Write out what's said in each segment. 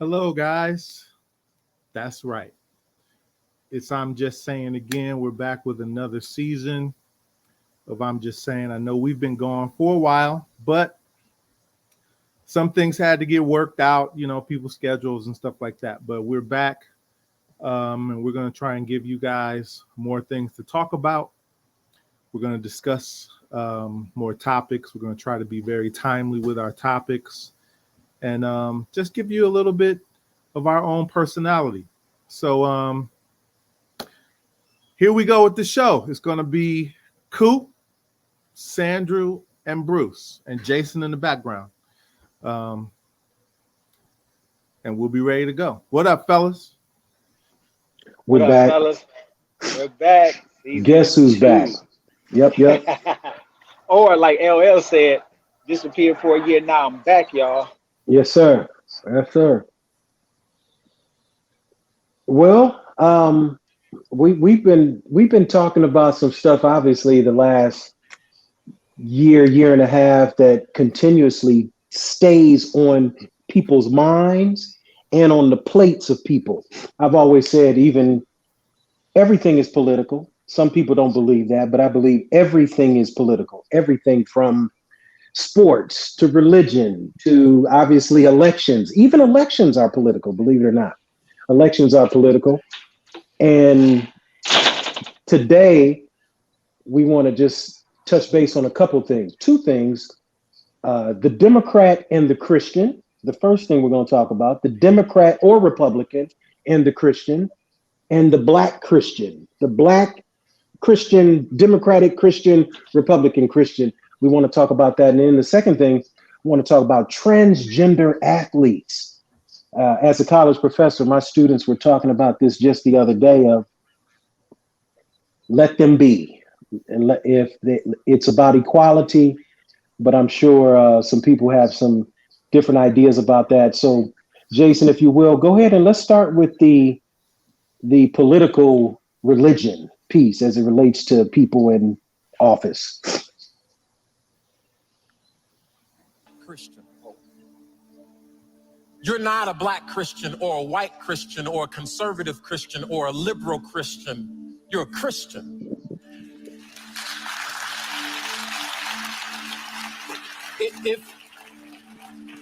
Hello, guys. That's right. It's I'm Just Saying again. We're back with another season of I'm Just Saying. I know we've been gone for a while, but some things had to get worked out, people's schedules and stuff like that. But we're back, and we're going to try and give you guys more things to talk about. We're going to discuss more topics. We're going to try to be very timely with our topics and just give you a little bit of our own personality. So here we go with the show. It's going to be Coop, Sandrew, and Bruce, and Jason in the background. And we'll be ready to go. What up, fellas? We're What up, back. fellas? We're back. Guess who's back? Yep. Or like LL said, disappeared for a year. Now I'm back, y'all. Yes, sir. Yes, sir. Well, we've been talking about some stuff, obviously, the last year and a half that continuously stays on people's minds and on the plates of people. I've always said even everything is political. Some people don't believe that, but I believe everything is political. Everything from sports to religion to obviously elections. Even elections are political, believe it or not. Elections are political. And today we want to just touch base on a couple things. Two things, the Democrat and the Christian. The first thing we're going to talk about, the Democrat or Republican and the Christian, and the Black Christian, the Black Christian, Democratic Christian, Republican Christian. We want to talk about that. And then the second thing, we want to talk about transgender athletes. As a college professor, my students were talking about this just the other day of let them be. And it's about equality, but I'm sure some people have some different ideas about that. So, Jason, if you will, go ahead and let's start with the political religion piece as it relates to people in office. Christian. You're not a black Christian or a white Christian or a conservative Christian or a liberal Christian. You're a Christian.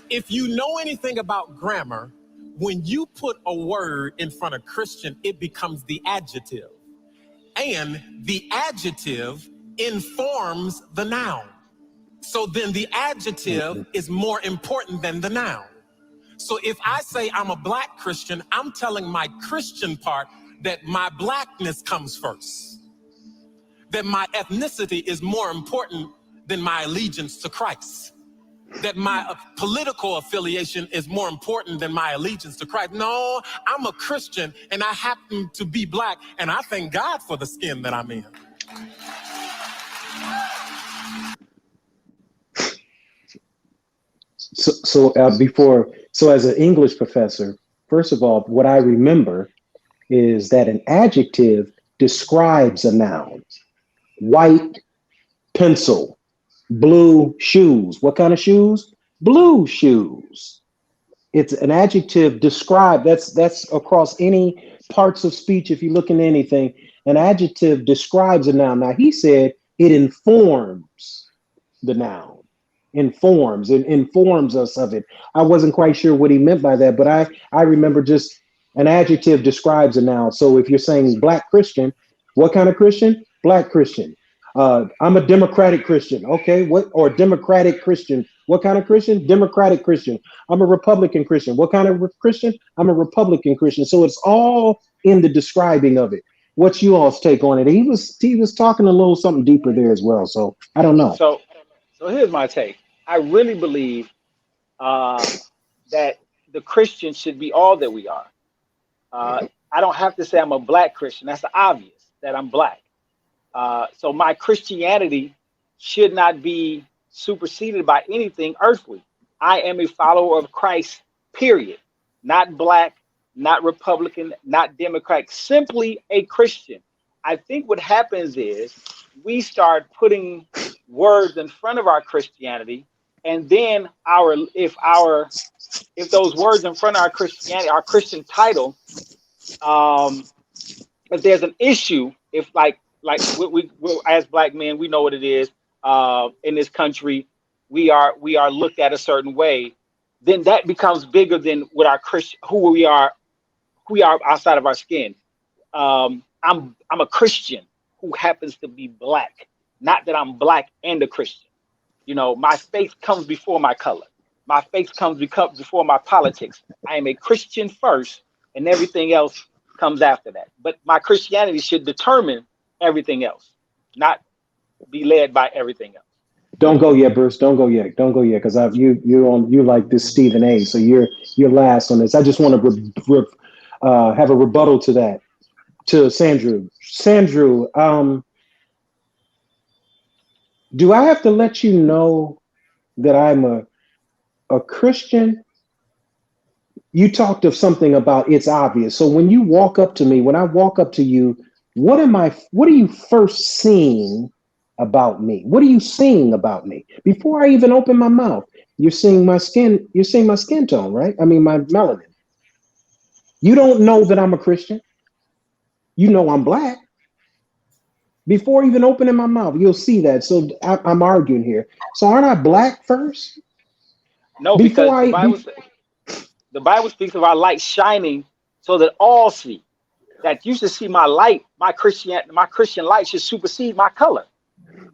If you know anything about grammar, when you put a word in front of Christian, it becomes the adjective. And the adjective informs the noun. So then the adjective is more important than the noun. So if I say I'm a black Christian, I'm telling my Christian part that my blackness comes first, that my ethnicity is more important than my allegiance to Christ, that my political affiliation is more important than my allegiance to Christ. No, I'm a Christian and I happen to be black, and I thank God for the skin that I'm in. So as an English professor, first of all, what I remember is that an adjective describes a noun. White pencil, blue shoes. What kind of shoes? Blue shoes. It's an adjective describe. That's across any parts of speech. If you look into anything, an adjective describes a noun. Now he said it informs the noun. Informs us of it. I wasn't quite sure what he meant by that, but I remember just an adjective describes a noun. So if you're saying black Christian, what kind of Christian? Black Christian. I'm a Democratic Christian. Okay, what? Or Democratic Christian. What kind of Christian? Democratic Christian. I'm a Republican Christian. What kind of Christian? I'm a Republican Christian. So it's all in the describing of it. What's you all's take on it? He was talking a little something deeper there as well. So I don't know. So here's my take. I really believe that the Christian should be all that we are. I don't have to say I'm a black Christian. That's obvious that I'm black. So my Christianity should not be superseded by anything earthly. I am a follower of Christ, period. Not black, not Republican, not Democrat, simply a Christian. I think what happens is we start putting words in front of our Christianity, and then if our if those words in front of our Christianity, our Christian title, if there's an issue, if like we as black men, we know what it is. In this country, we are looked at a certain way. Then that becomes bigger than what our Christian, who we are outside of our skin. I'm a Christian who happens to be black. Not that I'm black and a Christian. You know, my faith comes before my color. My faith comes before my politics. I am a Christian first, and everything else comes after that. But my Christianity should determine everything else, not be led by everything else. Don't go yet, Bruce. Don't go yet. Don't go yet, because you like this Stephen A. So you're last on this. I just want to have a rebuttal to that, to Sandru. Sandru, do I have to let you know that I'm a Christian? You talked of something about it's obvious. So when you walk up to me, when I walk up to you, what are you first seeing about me? What are you seeing about me? Before I even open my mouth, you're seeing my skin tone, right? I mean, my melanin. You don't know that I'm a Christian. You know I'm black. Before even opening my mouth, you'll see that. So I'm arguing here. So aren't I black first? No, because the Bible speaks of our light shining so that all see. That you should see my light, my Christian light should supersede my color.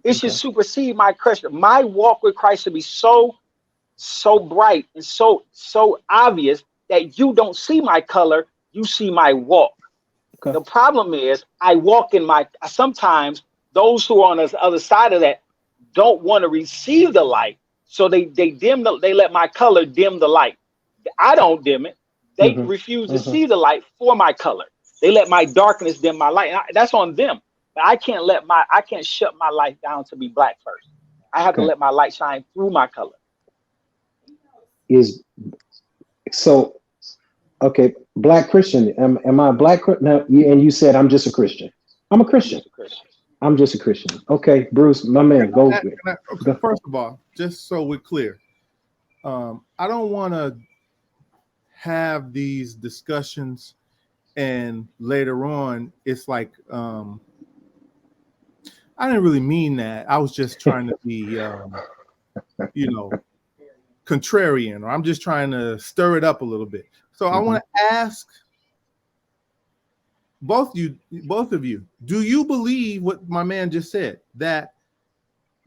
It should supersede my Christian. My walk with Christ should be so bright and so obvious that you don't see my color, you see my walk. Okay. The problem is I walk in sometimes those who are on the other side of that don't want to receive the light. So they let my color dim the light. I don't dim it. They refuse to see the light for my color. They let my darkness dim my light. And that's on them. But I can't shut my light down to be black first. I have to let my light shine through my color. Black Christian. Am I a black Christian? No, and you said I'm just a Christian. I'm a Christian. I'm just a Christian. Okay, Bruce, my man, go. First of all, just so we're clear, I don't want to have these discussions and later on it's like I didn't really mean that. I was just trying to be contrarian, or I'm just trying to stir it up a little bit. So I want to ask both of you, do you believe what my man just said, that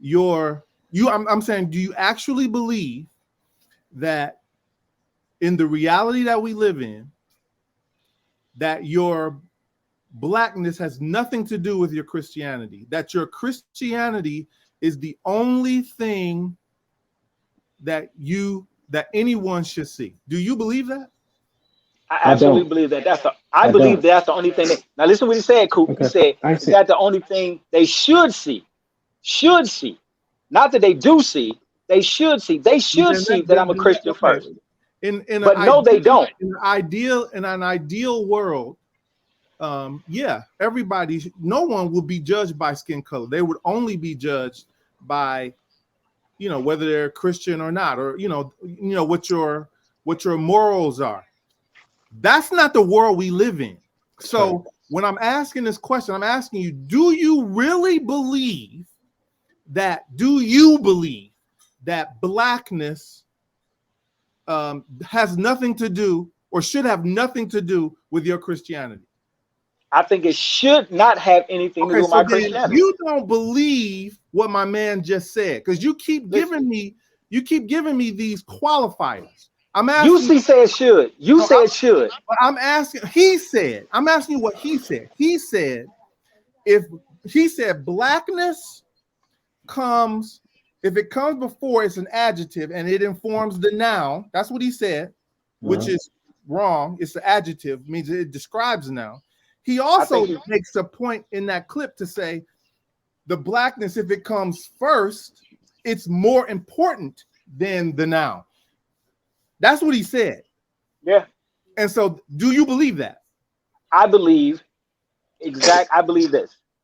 I'm saying, do you actually believe that in the reality that we live in, that your blackness has nothing to do with your Christianity, that your Christianity is the only thing that anyone should see? Do you believe that? I absolutely believe that. I believe that's the only thing. Now listen to what he said, Coop. Okay. He said that's the only thing they should see. Should see. Not that they do see. They should see. They should see that I'm a Christian first. But no, they don't. In an ideal world, everybody, no one would be judged by skin color. They would only be judged by, whether they're Christian or not, or what your morals are. That's not the world we live in. So when I'm asking this question, I'm asking you, do you really believe that? Do you believe that blackness has nothing to do, or should have nothing to do, with your Christianity? I think it should not have anything to do with my Christianity. You don't believe what my man just said, because you keep giving me these qualifiers. I'm asking. You said should. You said should. But I'm asking. I'm asking you what he said. He said blackness comes. If it comes before, it's an adjective and it informs the noun. That's what he said, which is wrong. It's an adjective, means it describes the noun. He also makes a point in that clip to say the blackness, if it comes first, it's more important than the noun. That's what he said. Yeah. And so do you believe that? I believe this.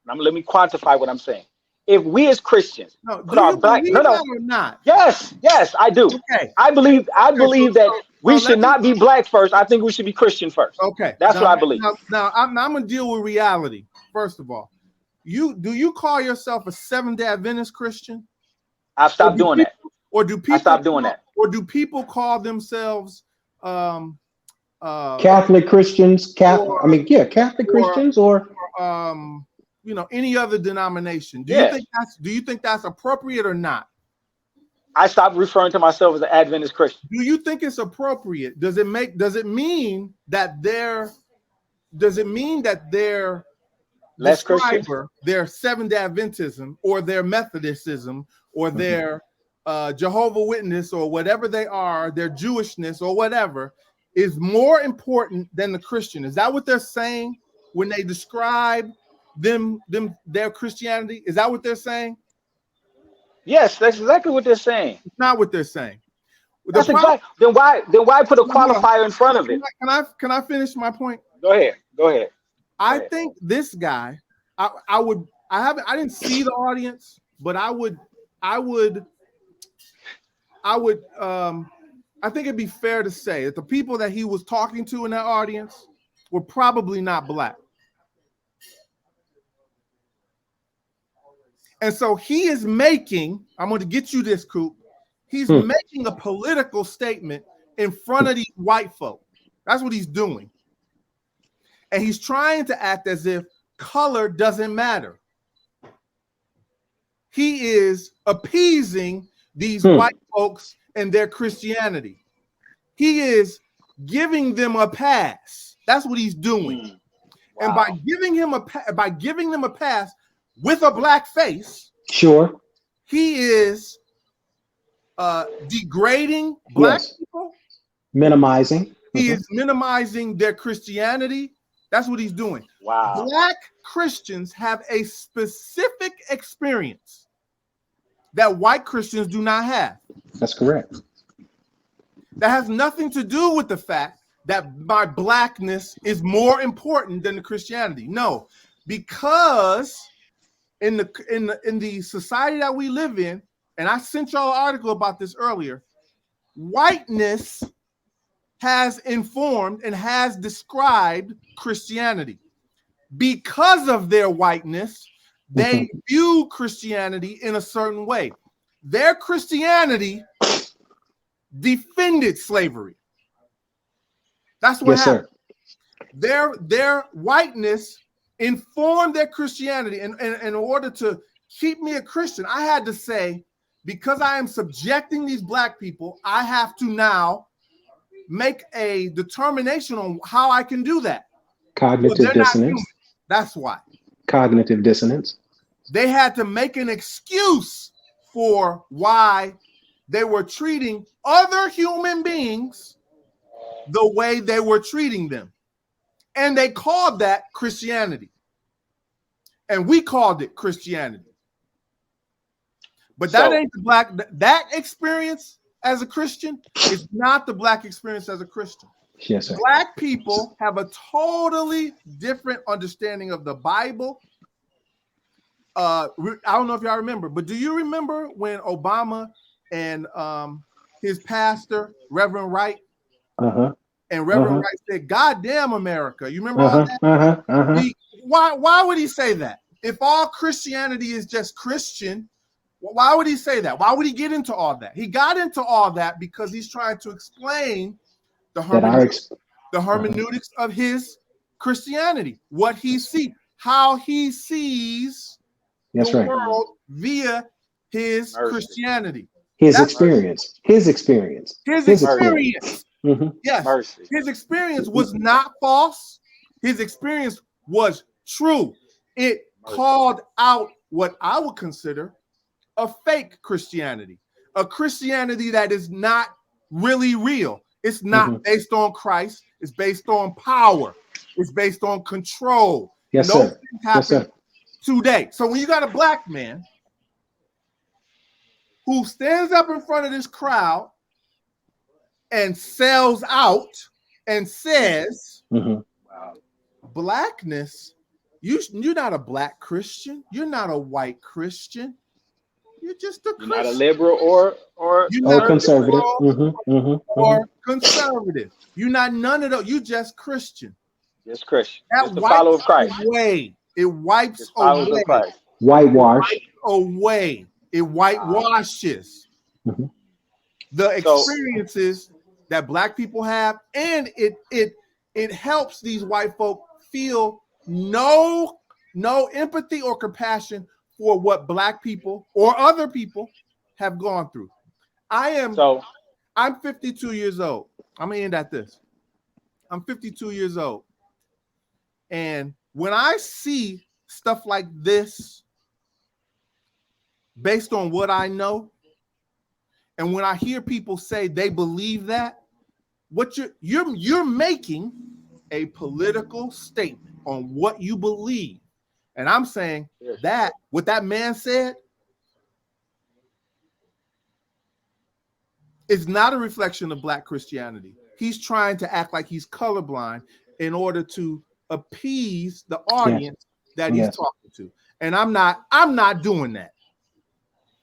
Let me quantify what I'm saying. If we as Christians put our black, or not? Yes, I do. Okay. I believe that We let should me, not be black first. I think we should be Christian first. okay. That's Now, what I believe. I'm going to deal with reality. First of all, do you call yourself a Seventh-day Adventist Christian? I stopped doing that. Or do I people stopped doing that. or do people call themselves Catholic Christians, or Catholic Christians, or any other denomination? Do Yes. you think that's appropriate or not? I stopped referring to myself as an Adventist Christian. Do you think it's appropriate? Does it mean that their Less Christian? describer, their Seventh-day Adventism or their Methodism or their Jehovah Witness or whatever they are, their Jewishness or whatever, is more important than the Christian? Is that what they're saying when they describe their Christianity? Is that what they're saying? Yes, that's exactly what they're saying. It's not what they're saying. That's exactly. Then why put a qualifier in front of it? Can I finish my point? Go ahead. I think this guy, I didn't see the audience, but I think it'd be fair to say that the people that he was talking to in that audience were probably not black. And so he is making, I'm going to get you this, Coop. He's making a political statement in front of these white folk. That's what he's doing. And he's trying to act as if color doesn't matter. He is appeasing these white folks and their Christianity. He is giving them a pass. That's what he's doing. Wow. And by giving them a pass with a black face, sure, he is degrading black people, minimizing. He is minimizing their Christianity. That's what he's doing. Wow. Black Christians have a specific experience that white Christians do not have. That's correct. That has nothing to do with the fact that my blackness is more important than the Christianity. No, because in the society that we live in, and I sent y'all an article about this earlier, whiteness has informed and has described Christianity. Because of their whiteness, they view Christianity in a certain way. Their Christianity defended slavery. That's what happened. Sir. Their whiteness informed their Christianity. And in order to keep me a Christian, I had to say, because I am subjecting these black people, I have to now make a determination on how I can do that. Cognitive dissonance. That's why. Cognitive dissonance. They had to make an excuse for why they were treating other human beings the way they were treating them. And they called that Christianity. And we called it Christianity. But that ain't the black, that experience as a Christian is not the black experience as a Christian. Yes, sir. Black people have a totally different understanding of the Bible. I don't know if y'all remember, but do you remember when Obama and his pastor, Reverend Wright, and Reverend Wright said, "God damn America"? You remember all that? Why would he say that? If all Christianity is just Christian, why would he say that? Why would he get into all that? He got into all that because he's trying to explain the hermeneutics of his Christianity, what he sees, how he sees the world via his Christianity. His experience. Yes, his experience was not false. His experience was true. It called out what I would consider a fake Christianity, a Christianity that is not really real. It's not based on Christ. It's based on power. It's based on control. Yes, and those sir. things happen today. So when you got a black man who stands up in front of this crowd and sells out and says, blackness, you're not a black Christian. You're not a white Christian. You're just a You're not a Christian. liberal or You're Or not conservative. conservative. liberal or conservative. You're not none of those. You just Christian. Just Christian. That Just a follower of wipes Christ. away. It wipes Just followers of away. Christ. Whitewash. Away. It whitewashes Mhm. the So experiences that Black people have, and it helps these white folk feel no empathy or compassion for what Black people or other people have gone through. I'm 52 years old. I'm gonna end at this. I'm 52 years old. And when I see stuff like this, based on what I know, and when I hear people say they believe that, what you're making a political statement on what you believe. And I'm saying that what that man said is not a reflection of Black Christianity. He's trying to act like he's colorblind in order to appease the audience that he's talking to. And I'm not doing that.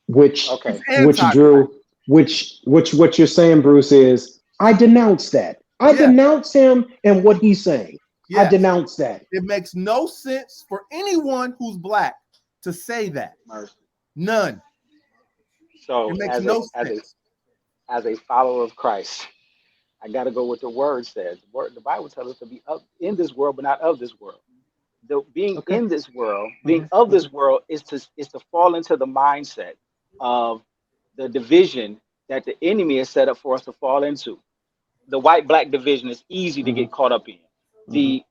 Which Anti- Drew, what you're saying, Bruce, is I denounce that. I denounce him and what he's saying. I denounce that. It makes no sense for anyone who's Black to say that. None. So it makes no sense. As a follower of Christ, I got to go with the word says. The Bible tells us to be in this world, but not of this world. Being in this world, being of this world, is to fall into the mindset of the division that the enemy has set up for us to fall into. The white-black division is easy to get caught up in. The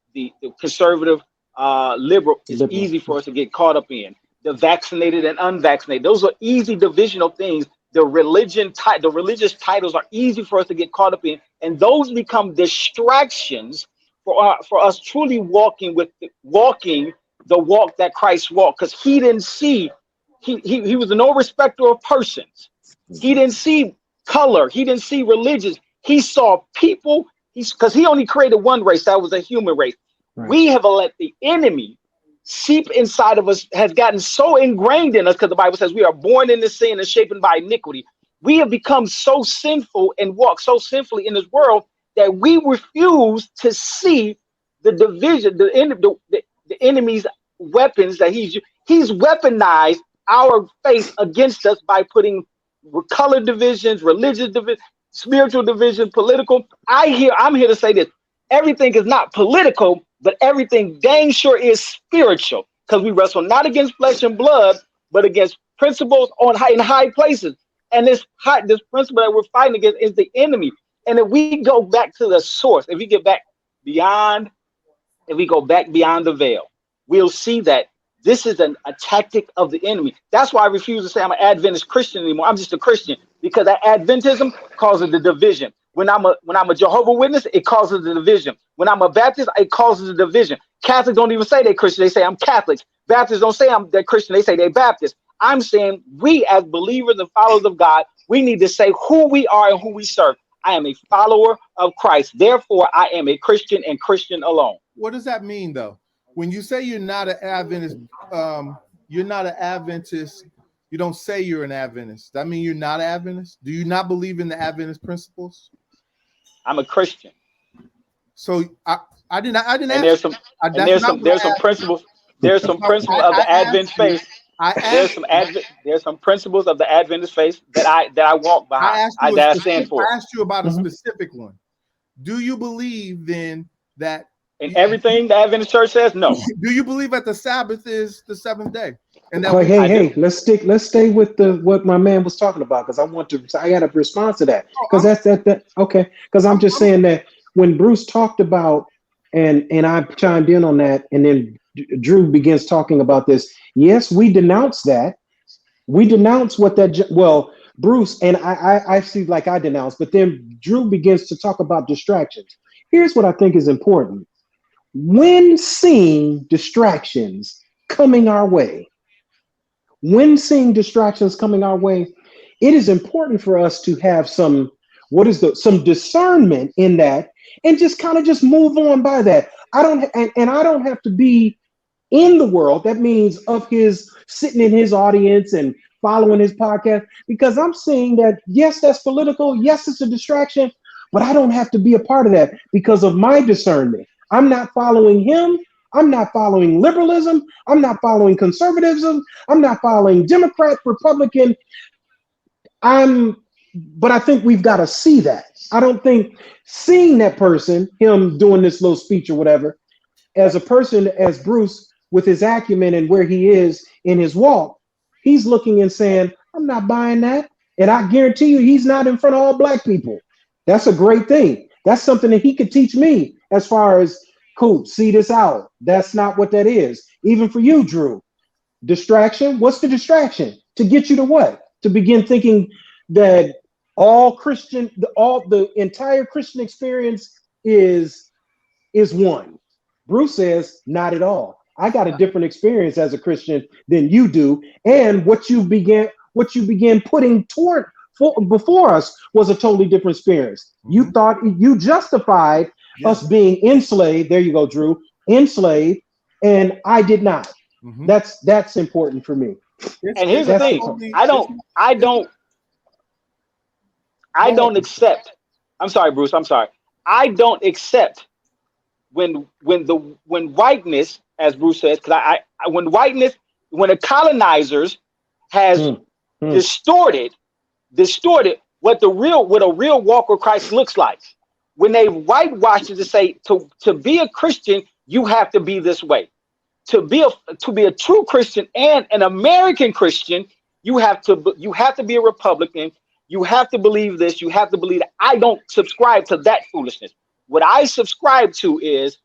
conservative, liberal is easy for us to get caught up in. The vaccinated and unvaccinated, those are easy divisional things. The religious titles are easy for us to get caught up in, and those become distractions for us truly walking the walk that Christ walked, because he didn't see. He was no respecter of persons. He didn't see color. He didn't see religions. He saw people. Because he only created one race, that was a human race. Right. We have let the enemy seep inside of us, has gotten so ingrained in us, because the Bible says we are born into sin and shapen by iniquity. We have become so sinful and walk so sinfully in this world that we refuse to see the division, the enemy's weapons that he's weaponized our faith against us by putting color divisions, religious divisions, spiritual division, political. I'm here to say this. Everything is not political, but everything dang sure is spiritual, because we wrestle not against flesh and blood, but against principles in high places. And this principle that we're fighting against is the enemy. And if we go back to the source, if we go back beyond the veil, we'll see that this is a tactic of the enemy. That's why I refuse to say I'm an Adventist Christian anymore. I'm just a Christian, because that Adventism causes the division. When I'm a Jehovah's Witness, it causes the division. When I'm a Baptist, it causes the division. Catholics don't even say they're Christian. They say I'm Catholics. Baptists don't say they're Christian. They say they're Baptist. I'm saying we as believers and followers of God, we need to say who we are and who we serve. I am a follower of Christ. Therefore, I am a Christian and Christian alone. What does that mean, though? When you say you're not an Adventist, you're not an Adventist. You don't say you're an Adventist. That mean you're not Adventist? Do you not believe in the Adventist principles? I'm a Christian. So I didn't. And there's some principles. There's some principles of the Advent faith. There's some principles of the Adventist faith that I walk behind. I stand for. I asked you about a specific one. Do you believe then that in everything the Adventist church says? No. Do you believe that the Sabbath is the seventh day? And that let's stay with what my man was talking about, because I got a response to that, because because I'm just saying that when Bruce talked about and I chimed in on that, and then Drew begins talking about this. Yes, we denounce that. We denounce what Bruce and I see, like, I denounce, but then Drew begins to talk about distractions. Here's what I think is important. When seeing distractions coming our way, it is important for us to have some discernment in that, and just kind of move on by that. I don't have to be in the world. That means of his sitting in his audience and following his podcast because I'm seeing that, yes, that's political. Yes, it's a distraction, but I don't have to be a part of that because of my discernment. I'm not following him. I'm not following liberalism. I'm not following conservatism. I'm not following Democrat, Republican. But I think we've got to see that. I don't think seeing that person, him doing this little speech or whatever, as a person, as Bruce, with his acumen and where he is in his walk, he's looking and saying, I'm not buying that. And I guarantee you, he's not in front of all black people. That's a great thing. That's something that he could teach me as far as, cool, see this out. That's not what that is. Even for you, Drew. Distraction. What's the distraction? To get you to what? To begin thinking that the entire Christian experience is one. Bruce says, not at all. I got a different experience as a Christian than you do. And what you began putting before us was a totally different experience. Mm-hmm. You thought you justified us being enslaved. There you go, Drew. Enslaved, and I did not. Mm-hmm. That's important for me. And here's the thing: I don't accept. I'm sorry, Bruce. I'm sorry. I don't accept when whiteness, as Bruce says, because when the colonizers has distorted what a real walk with Christ looks like. When they whitewash it to say to be a Christian, you have to be this way. To be a true Christian and an American Christian, you have to be a Republican. You have to believe this. You have to believe that. I don't subscribe to that foolishness. What I subscribe to is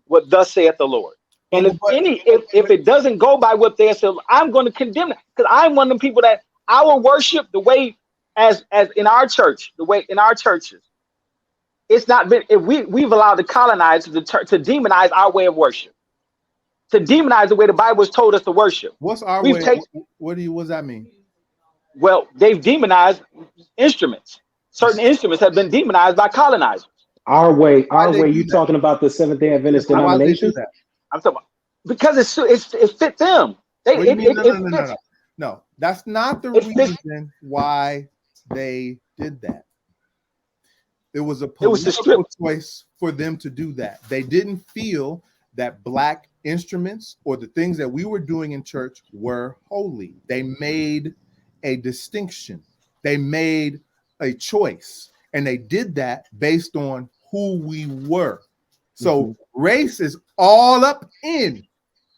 what thus saith the Lord. And if it doesn't go by what they say, I'm going to condemn it, because I'm one of the people that our worship, the way as in our church, the way in our churches, it's not been. We've allowed the colonizers to demonize our way of worship, to demonize the way the Bible has told us to worship. What's our way? What does that mean? Well, they've demonized instruments. Certain instruments have been demonized by colonizers. Our way. You talking about the Seventh-day Adventist denomination? I'm talking about, because it fit them. No, that's not the reason why they did that. It was a political choice for them to do that. They didn't feel that black instruments or the things that we were doing in church were holy. They made a distinction. They made a choice, and they did that based on who we were. So race is all up in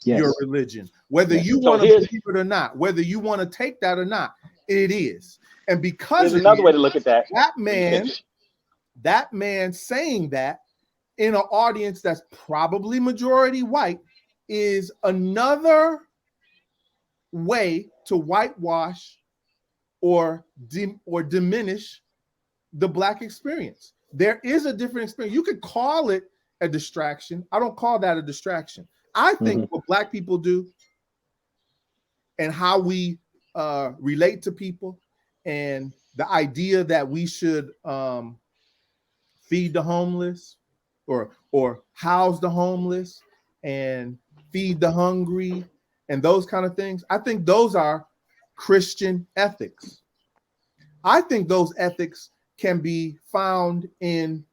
your religion, whether you want to believe it or not, whether you want to take that or not, it is. And because there's another way to look at that. That man saying that in an audience that's probably majority white is another way to whitewash or diminish the black experience. There is a different experience. You could call it a distraction. I don't call that a distraction. I think what black people do and how we relate to people, and the idea that we should feed the homeless or house the homeless and feed the hungry and those kind of things, I think those are Christian ethics. I think those ethics can be found in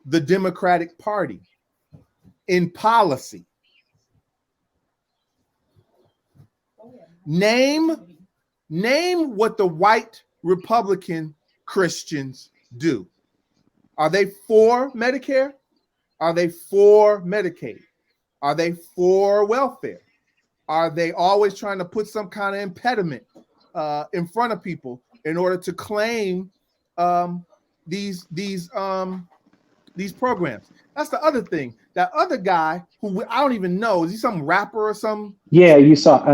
the Democratic Party, in policy. Name what the white Republican Christians do. Are they for Medicare? Are they for Medicaid? Are they for welfare? Are they always trying to put some kind of impediment in front of people in order to claim these programs? That's the other thing. That other guy who I don't even know, is he some rapper or some? Yeah, you saw.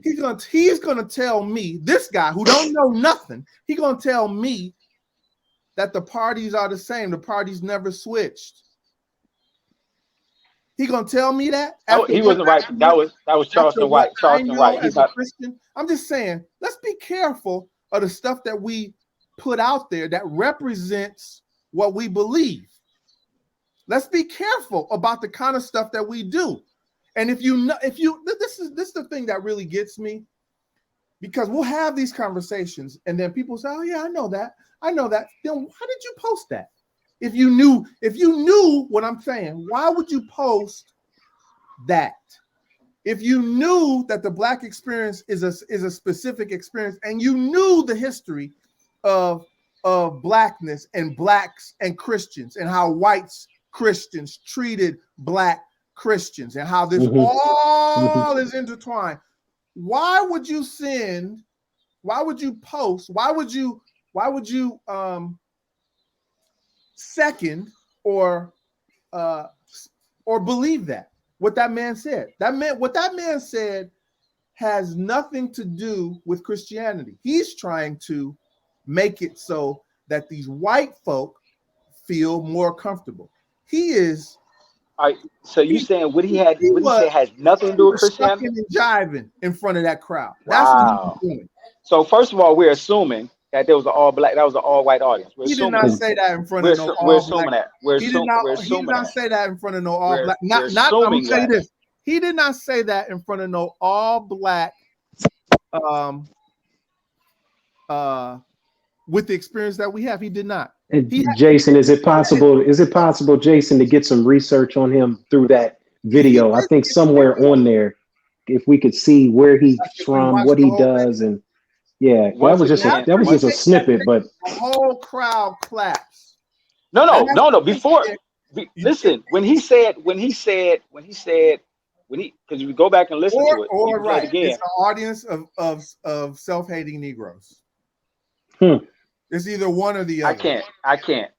He's gonna tell me, this guy who don't know nothing, he's gonna tell me that the parties are the same. The parties never switched. He gonna tell me that? Oh, he wasn't right. That was Charleston White. Charleston White. As a Christian, I'm just saying, let's be careful of the stuff that we put out there that represents what we believe. Let's be careful about the kind of stuff that we do. And this is the thing that really gets me. because we'll have these conversations, and then people say, "Oh yeah, I know that. I know that." Then why did you post that? If you knew what I'm saying, why would you post that? If you knew that the Black experience is a specific experience, and you knew the history of Blackness and Blacks and Christians, and how whites Christians treated Black Christians, and how this all is intertwined, why would you post, why would you second or believe that what that man said? What that man said has nothing to do with Christianity. He's trying to make it so that these white folk feel more comfortable. He is. All right. So you saying what he said has nothing to do with Christianity? And jiving in front of that crowd. That's what he was doing. So first of all, we're assuming that there was an all black, that was an all white audience. He did not say that in front of no all black. We're assuming that. He did not say that in front of no all black. I'm gonna say this. He did not say that in front of no all black. With the experience that we have, he did not. Jason, is it possible, Jason, to get some research on him through that video? I think somewhere on there, if we could see where he's from, what he does, and yeah, that was just a snippet, but the whole crowd claps. No. Listen, when he said, because you go back and listen to it, right again. It's an audience of self-hating Negroes. It's either one or the other. I can't.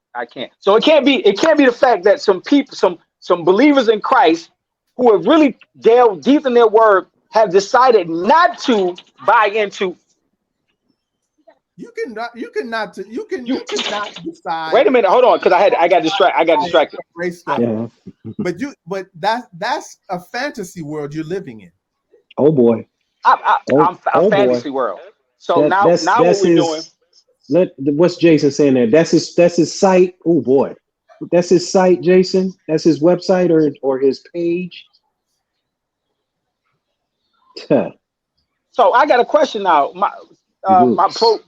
So it can't be the fact that some people, some believers in Christ who have really delved deep in their word have decided not to buy into. You cannot decide. Wait a minute, hold on, because I got distracted. Yeah. But that's a fantasy world you're living in. Oh boy. I'm fantasy world. So now what we're doing. What's Jason saying there? That's his site. Oh boy, that's his site, Jason. That's his website or his page. So I got a question now. My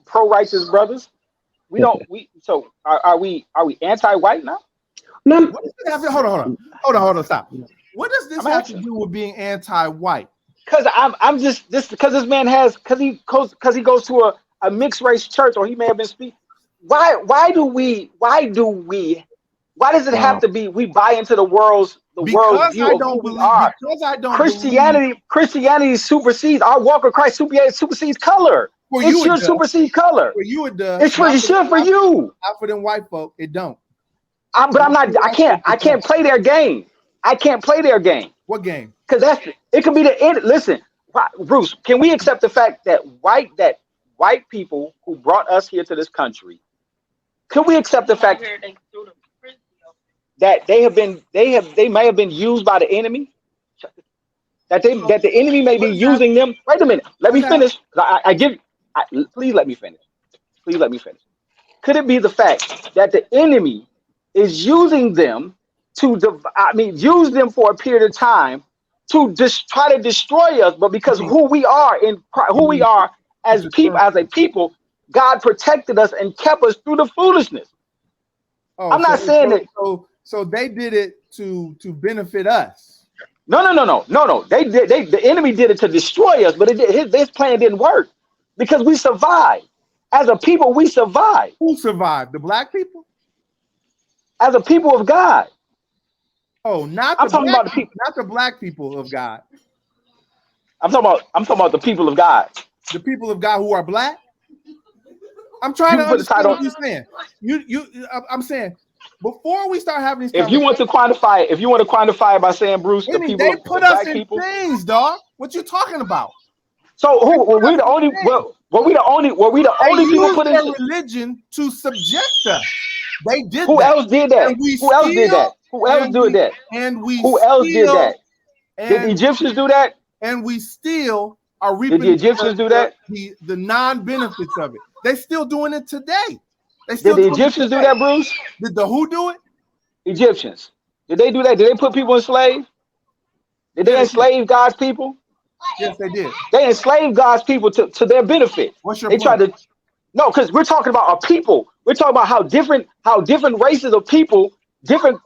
pro righteous brothers. So are we anti-white now? No. Hold on. Stop. What does this have to do with being anti-white? Because I'm just because this man because he goes to a mixed race church, or he may have been speaking. Why does it have to be we buy into the world's view of who we are? Because I don't Christianity supersedes our walk of Christ, supersedes color. It should supersede color. For you it does. It should for you. Not for them white folk, it don't. But I'm not. I can't play their game. I can't play their game. What game? Because it could be the end. Listen, Bruce, can we accept the fact that white people who brought us here to this country, could we accept the fact that they may have been used by the enemy? That the enemy may be using them. Wait a minute. Let me finish. Please let me finish. Please let me finish. Could it be the fact that the enemy is using them use them for a period of time to just try to destroy us, but because who we are as a people, God protected us and kept us through the foolishness. I'm not saying that. So they did it to benefit us. No. The enemy did it to destroy us, but his plan didn't work because we survived. As a people, we survived. Who survived? The black people? As a people of God. Oh, not the black people of God. I'm talking about the people of God. The people of God who are black. I'm trying to understand what you're saying. I'm saying before we start having these. If you want to quantify it by saying, Bruce, the people, they put us in things, dog. What you talking about? So we're the only people put in religion to subject us. They did. Who else did that? Who else did that? Who else did that? Who else did that? Did the Egyptians do that? And we still are reaping. Did the Egyptians do that? The non-benefits of it. They're still doing it today. Did the Egyptians do that, Bruce? Did the who do it? Egyptians. Did they do that? Did they put people in slaves? Did they enslave God's people? Yes, they did. They enslaved God's people to their benefit. What's your They point? tried to no, because we're talking about a people. We're talking about how different races of people, different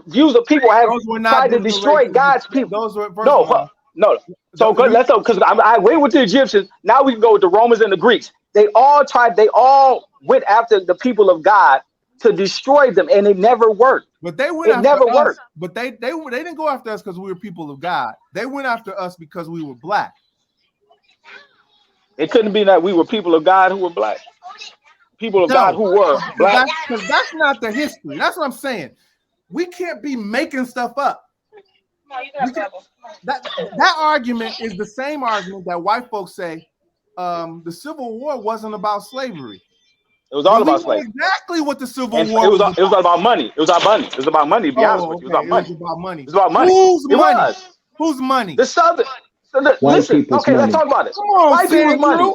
views of people have Those were not tried to different destroy races. God's people. Those were first No, of all, no. So good. the- Let's go because I went with the Egyptians. Now we can go with the Romans and the Greeks. They all went after the people of God to destroy them, and it never worked. but they went It after never us. worked. But they didn't go after us because we were people of God. They went after us because we were black. It couldn't be that we were people of God who were black. People of God who were black. Because that's not the history. That's what I'm saying. We can't be making stuff up. That argument is the same argument that white folks say the Civil War wasn't about slavery. It was all But we about know slavery. exactly what the Civil And War it was all about money. It was about money. It was about money, to be honest with you. It was about money. It was about money. It was about money. Whose It money? was. Whose money? The Southern. White Listen, people's okay, let's money. talk about it. Come on, White people's Sandra. money.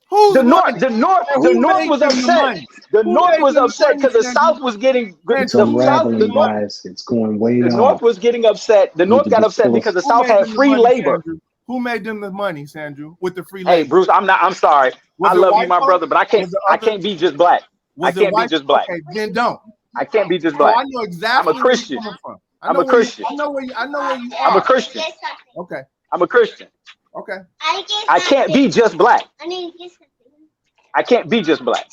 Whose The money? North, the North, And the who North made was them the upset. money? The Who North made was them the upset money, because the Sandra? South was getting It's the unraveling, North, guys. It's going way the off. North was getting upset. The Need North to got be upset close. because the Who South made had them the free money, labor. Sandra? Who made them the money, Sandra, with the free Hey, labor? Bruce, I'm sorry. Was I it love you, white my folks? brother, but I Was it other- can't be just black. I Was it can't be white? just black. Okay, then don't. I can't be just So black. I know exactly I'm a Christian. where you're coming from. I I'm know a where you- Christian. I know where you are. I'm a Christian. Okay. I'm a Christian. Okay. I can't be just black. I can't be just black.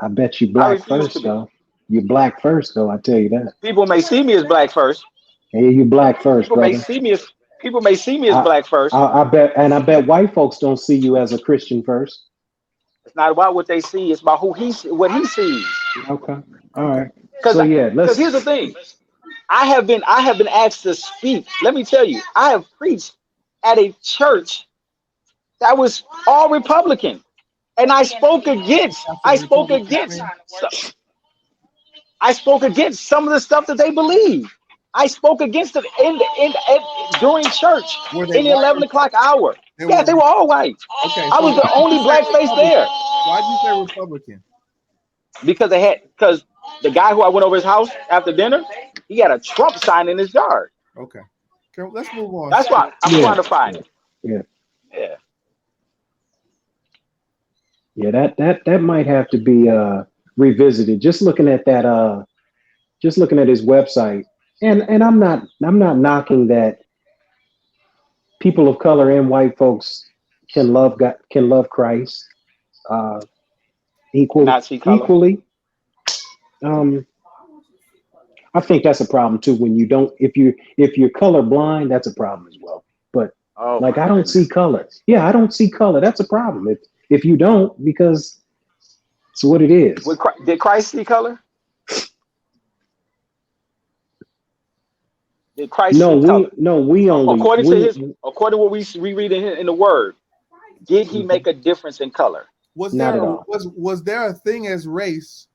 I bet you I black refuse to first, be. though. You black first, though. I tell you that. People may see me as black first. Hey, you black first, People may brother. see me as I, black first. I bet white folks don't see you as a Christian first. It's not about what they see. It's about what he sees. Okay. All right. Because So yeah, let's. here's the thing. I have been asked to speak. Let me tell you, I have preached at a church that was all Republican, and I spoke against some of the stuff that they believe. I spoke against it during church Were they in the white 11 or- o'clock hour. They Yeah, were- they were all white. Okay. I was the only black face there Why'd you say Republican? because the guy who I went over his house after dinner, he had a Trump sign in his yard. Okay. Let's move on. That's why I'm trying to find it. Yeah. Yeah. Yeah, that might have to be revisited. Just looking at that, just looking at his website, and I'm not knocking that people of color and white folks can love God, can love Christ Not see color. equally. I think that's a problem too. When you don't, if you're color blind, that's a problem as well. But Oh, like I don't see color. Yeah, I don't see color. That's a problem. If you don't, because it's what it is. Did Christ see color? Did Christ see color? We only According to what we read in the Word, did he make a difference in color? Was Not there at all. was there a thing as race?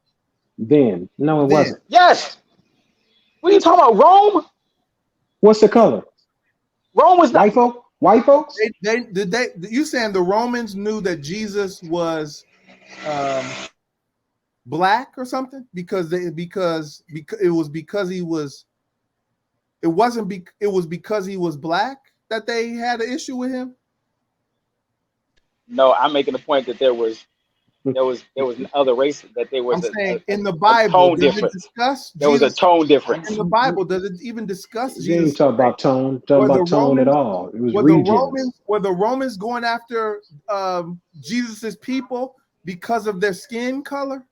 then. No, it Then. wasn't. Yes. What are you talking about? Rome? What's the color? Rome was not. White folks? You saying the Romans knew that Jesus was black or something? Because it was because he was black that they had an issue with him? No, I'm making the point that there was other races, that there was I'm saying in the a Bible, tone does it difference. discuss There was a Jesus? tone difference. In the Bible, does it even discuss They Jesus? didn't talk about tone. Were Talk the about tone at Romans- all. It was Were regions. the Romans going after Jesus's people because of their skin color?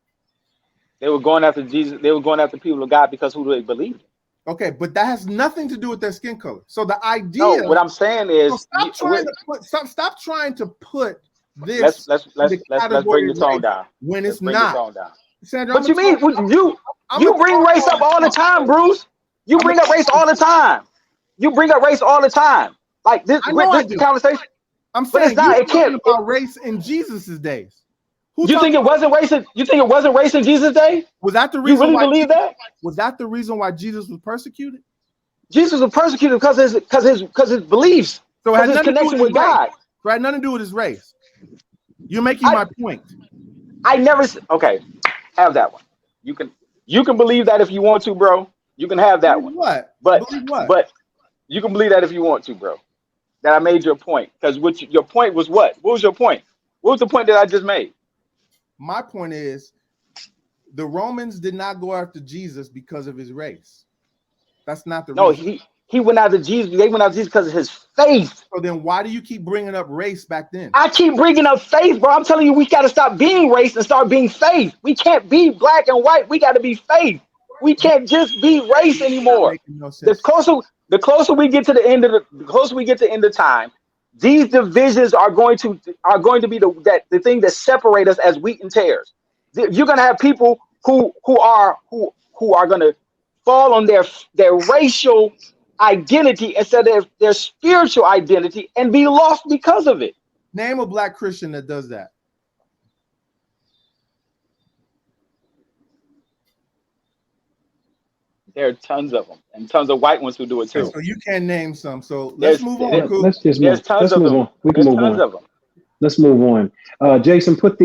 They were going after Jesus. They were going after people of God because who they believed. Okay, but that has nothing to do with their skin color. So the idea. No, what I'm saying is, stop trying to put this. let's bring the tone down. When Let's it's bring the not. tone down. Sandra, What you mean? I'm You a bring talk race up all the time, Bruce. You I'm bring a- up race all the time. You bring up race all the time. Like this, I know I this do. conversation. I'm But saying it's not. you It can't. talking about race in Jesus's days. You think it wasn't race? You think it wasn't race in Jesus' day? Was that the You reason really why? believe that? Was that the reason why Jesus was persecuted? Jesus was persecuted because his beliefs, So it had because his nothing to do connection with with God. So it had nothing to do with his race. You're making my point. I never. Okay, have that one. You can believe that if you want to, bro. You can have that one. What? But Believe what? but You can believe that if you want to, bro. That I made your point. Because your point was what? What was your point? What was the point that I just made? My point is the Romans did not go after Jesus because of his race. That's not the No, reason. he went after Jesus. They went after Jesus because of his faith. So then why do you keep bringing up race back then? I keep bringing up faith, bro. I'm telling you, we got to stop being race and start being faith. We can't be black and white. We got to be faith. We can't just be race anymore. Making no The sense. closer we get to the end of the closer we get to the end of time, these divisions are going to be the thing that separate us as wheat and tares. You're going to have people who are going to fall on their racial identity instead of their spiritual identity and be lost because of it. Name a black Christian that does that. There are tons of them, and tons of white ones who do it too. So you can name some. So let's move on. Cool. Let's just move. Tons Let's of move them. on. We can There's move tons on. of them. Let's move on. Jason, put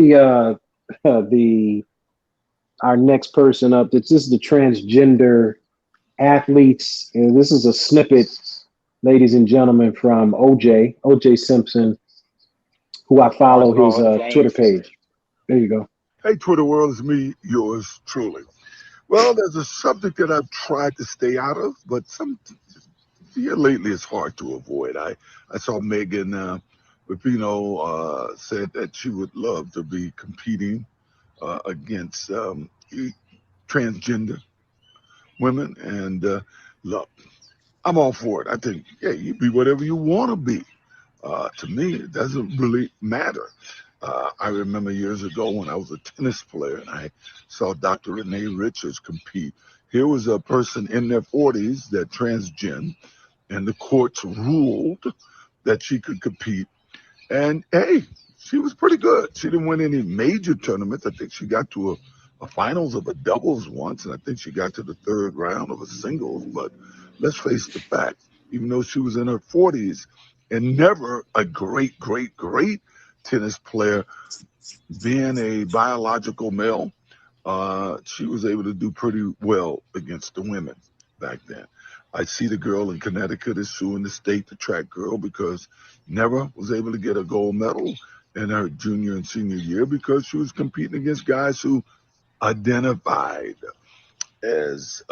our next person up. This is the transgender athletes. And this is a snippet, ladies and gentlemen, from OJ Simpson, who I follow his Twitter page. There you go. Hey, Twitter world, it's me, yours truly. Well, there's a subject that I've tried to stay out of, but here lately it's hard to avoid. I saw Megan Rapinoe said that she would love to be competing against transgender women, and look, I'm all for it. I think, yeah, you be whatever you want to be. To me, it doesn't really matter. I remember years ago when I was a tennis player and I saw Dr. Renee Richards compete. Here was a person in their 40s that transgender, and the courts ruled that she could compete. And hey, she was pretty good. She didn't win any major tournaments. I think she got to a finals of a doubles once, and I think she got to the third round of a singles. But let's face the fact, even though she was in her 40s and never a great tennis player, being a biological male, she was able to do pretty well against the women back then. I see the girl in Connecticut is suing the state, the track girl, because never was able to get a gold medal in her junior and senior year because she was competing against guys who identified as